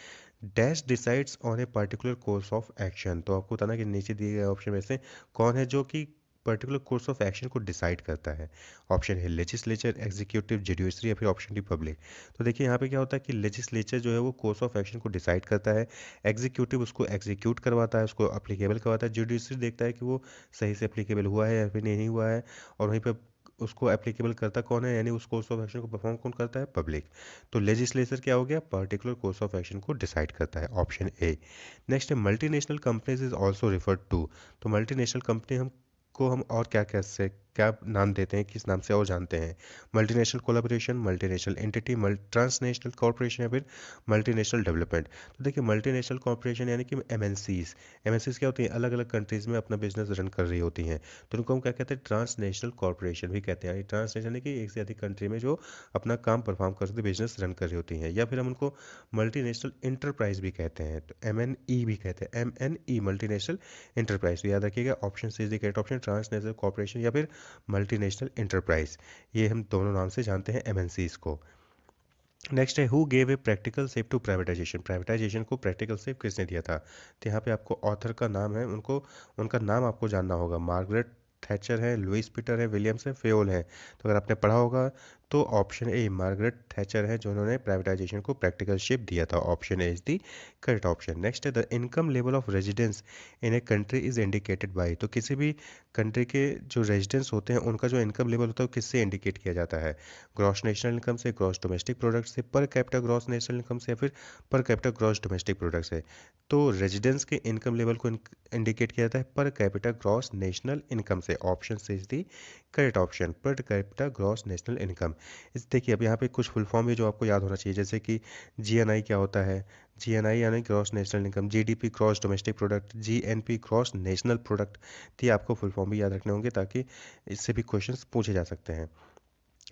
dash decides on a particular course of action, तो आपको बताना कि नीचे दिए गए ऑप्शन में से कौन है जो कि पर्टिकुलर कोर्स ऑफ एक्शन को डिसाइड करता है। ऑप्शन है लेजिस्लेचर, एग्जीक्यूटिव, जुडिशरी या फिर ऑप्शन डी पब्लिक। तो देखिए यहाँ पे क्या होता है कि लेजिस्लेचर जो है वो कोर्स ऑफ एक्शन को डिसाइड करता है, एग्जीक्यूटिव उसको एग्जीक्यूट करवाता है, उसको अप्लीकेबल करवाता है, जुडिशरी देखता है कि वो सही से अप्लीकेबल हुआ है या फिर नहीं हुआ है, और वहीं पर उसको एप्लीकेबल करता कौन है, यानी उस कोर्स ऑफ एक्शन को परफॉर्म कौन करता है, पब्लिक। तो लेजिस्लेचर क्या हो गया, पर्टिकुलर कोर्स ऑफ एक्शन को डिसाइड करता है, ऑप्शन ए। नेक्स्ट है, multinational companies is also referred to, तो मल्टीनेशनल कंपनी हम को हम और क्या क्या से क्या नाम देते हैं, किस नाम से और जानते हैं, multinational collaboration, multinational entity, transnational corporation या फिर मल्टीनेशनल डेवलपमेंट। तो देखिए, मल्टीनेशनल कॉर्पोरेशन यानी कि एमएनसीज, एमएनसीज क्या होती हैं, अलग अलग कंट्रीज में अपना बिजनेस रन कर रही होती हैं, तो उनको हम क्या कहते हैं, ट्रांसनेशनल कॉर्पोरेशन भी कहते हैं। ट्रांसनेशनल यानी कि एक से अधिक कंट्री में जो अपना काम परफॉर्म करते बिजनेस रन कर रही होती हैं, या फिर हम उनको मल्टीनेशनल इंटरप्राइज भी कहते हैं, तो एमएनई भी कहते हैं, एमएनई मल्टीनेशनल इंटरप्राइज। तो याद रखिएगा, option C is the correct option, transnational corporation या फिर मल्टीनेशनल इंटरप्राइज, ये हम दोनों नाम से जानते हैं एमएनसीज को। नेक्स्ट है, who gave a practical shape to privatisation, privatisation को प्रैक्टिकल सेफ किसने दिया था। तो यहाँ पे आपको ऑथर का नाम है, उनको उनका नाम आपको जानना होगा, मार्गरेट थैचर है, लुइस पीटर है, विलियम्स है, फेयोल है। तो अगर आपने पढ़ा होगा तो ऑप्शन ए मार्गरेट थैचर है जो उन्होंने प्राइवेटाइजेशन को प्रैक्टिकल शेप दिया था, option A is the correct option. Next है, the income level of residence in a country is indicated by, तो किसी भी कंट्री के जो रेजिडेंस होते हैं उनका जो इनकम लेवल होता है वो किससे इंडिकेट किया जाता है, ग्रॉस नेशनल इनकम से, ग्रॉस डोमेस्टिक प्रोडक्ट से, per capita gross national income से या फिर per capita gross domestic product से। तो रेजिडेंस के इनकम लेवल को इंडिकेट किया जाता है per capita gross national income से, ऑप्शन से is the correct option, per capita gross national income. इस देखिए, अब यहाँ पे कुछ फुल फॉर्म भी जो आपको याद होना चाहिए, जैसे कि जीएनआई क्या होता है, जीएनआई यानी gross national income, GDP gross domestic product, GNP gross national product. तो ये आपको फुल फॉर्म भी याद रखने होंगे ताकि इससे भी क्वेश्चंस पूछे जा सकते हैं।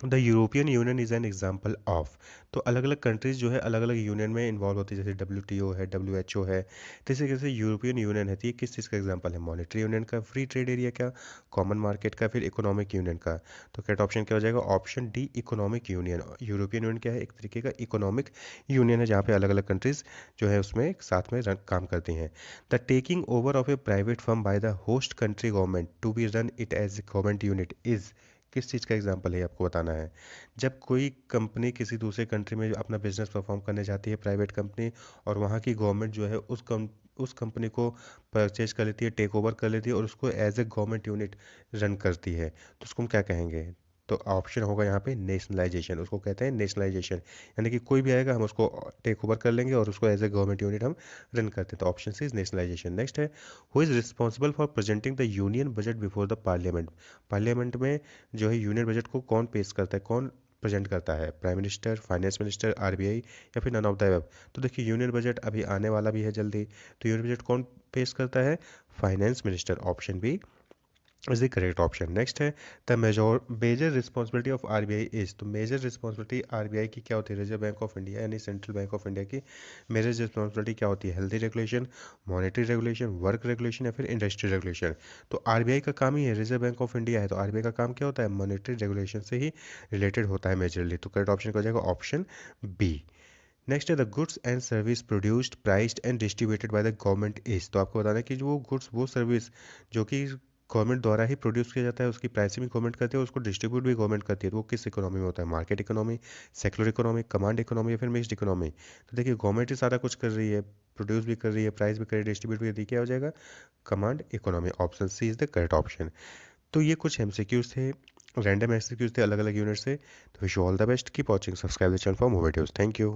The European union is an example of, तो अलग अलग कंट्रीज जो है अलग अलग यूनियन में इन्वॉल्व होती है, जैसे डब्ल्यूटीओ है, डब्ल्यूएचओ है, तो इसी कैसे यूरोपियन यूनियन है, तो ये किस चीज़ का एग्जाम्पल है, मॉनेटरी यूनियन का, फ्री ट्रेड एरिया का, कॉमन मार्केट का, फिर इकोनॉमिक यूनियन का। तो करेक्ट ऑप्शन क्या हो जाएगा, option D economic union. European union क्या है, एक तरीके का इकोनॉमिक यूनियन है जहाँ पे अलग अलग कंट्रीज जो है उसमें साथ में काम करती हैं। The taking over of a private firm by the host country government to be run it as government unit is, किस चीज़ का एग्जाम्पल है आपको बताना है। जब कोई कंपनी किसी दूसरे कंट्री में अपना बिजनेस परफॉर्म करने जाती है, प्राइवेट कंपनी, और वहाँ की गवर्नमेंट जो है उस कंपनी को परचेज कर लेती है, टेक ओवर कर लेती है और उसको as a government unit run करती है, तो उसको हम क्या कहेंगे। तो ऑप्शन होगा यहाँ पे नेशनलाइजेशन, उसको कहते हैं नेशनलाइजेशन, यानी कि कोई भी आएगा हम उसको टेक ओवर कर लेंगे और उसको एज ए गवर्नमेंट यूनिट हम रन करते हैं। तो option C is nationalization. Next है, who is responsible for presenting the union budget before the parliament. Parliament में जो है यूनियन बजट को कौन पेश करता है, कौन प्रेजेंट करता है, prime minister, finance minister, RBI या फिर नन ऑफ द अबव। तो देखिए यूनियन बजट अभी आने वाला भी है जल्दी, तो यूनियन बजट कौन पेश करता है, finance minister. Option B is the correct option. Next है, the major responsibility of RBI is. तो मेजर रिस्पॉन्सिबिलिटी आरबीआई की क्या होती है, रिजर्व बैंक ऑफ इंडिया यानी सेंट्रल बैंक ऑफ इंडिया की मेजर रिस्पॉन्सिबिलिटी क्या होती है, healthy regulation, monetary regulation, work regulation या फिर इंडस्ट्री रेगुलेशन। तो आरबीआई का काम ही है, रिजर्व बैंक ऑफ इंडिया है तो आरबीआई का काम क्या होता है, मॉनेटरी रेगुलेशन से ही रिलेटेड होता है मेजरली। तो करेक्ट ऑप्शन हो जाएगा ऑप्शन बी। नेक्स्ट है, the goods and service produced, priced and distributed by the government is. तो आपको बताना है कि जो वो गुड्स, वो सर्विस जो कि गवर्नमेंट द्वारा ही प्रोड्यूस किया जाता है, उसकी प्राइसिंग भी गवर्नमेंट करती है, उसको डिस्ट्रीब्यूट भी गवर्नमेंट करती है, तो वो किस इकोनॉमी में होता है, market economy, secular economy, command economy या फिर मिक्स्ड इकोनॉमी। तो देखिए गवर्नमेंट ही सारा कुछ कर रही है, प्रोड्यूस भी कर रही है, प्राइस भी कर रही है, डिस्ट्रीब्यूट भी कर रही है, क्या हो जाएगा, command economy. Option C is the correct option. तो ये कुछ एमसीक्यूज थे, रैंडम एमसीक्यूज थे अलग अलग यूनिट से। तो wish you all the best, keep watching, subscribe the channel for more videos. Thank you.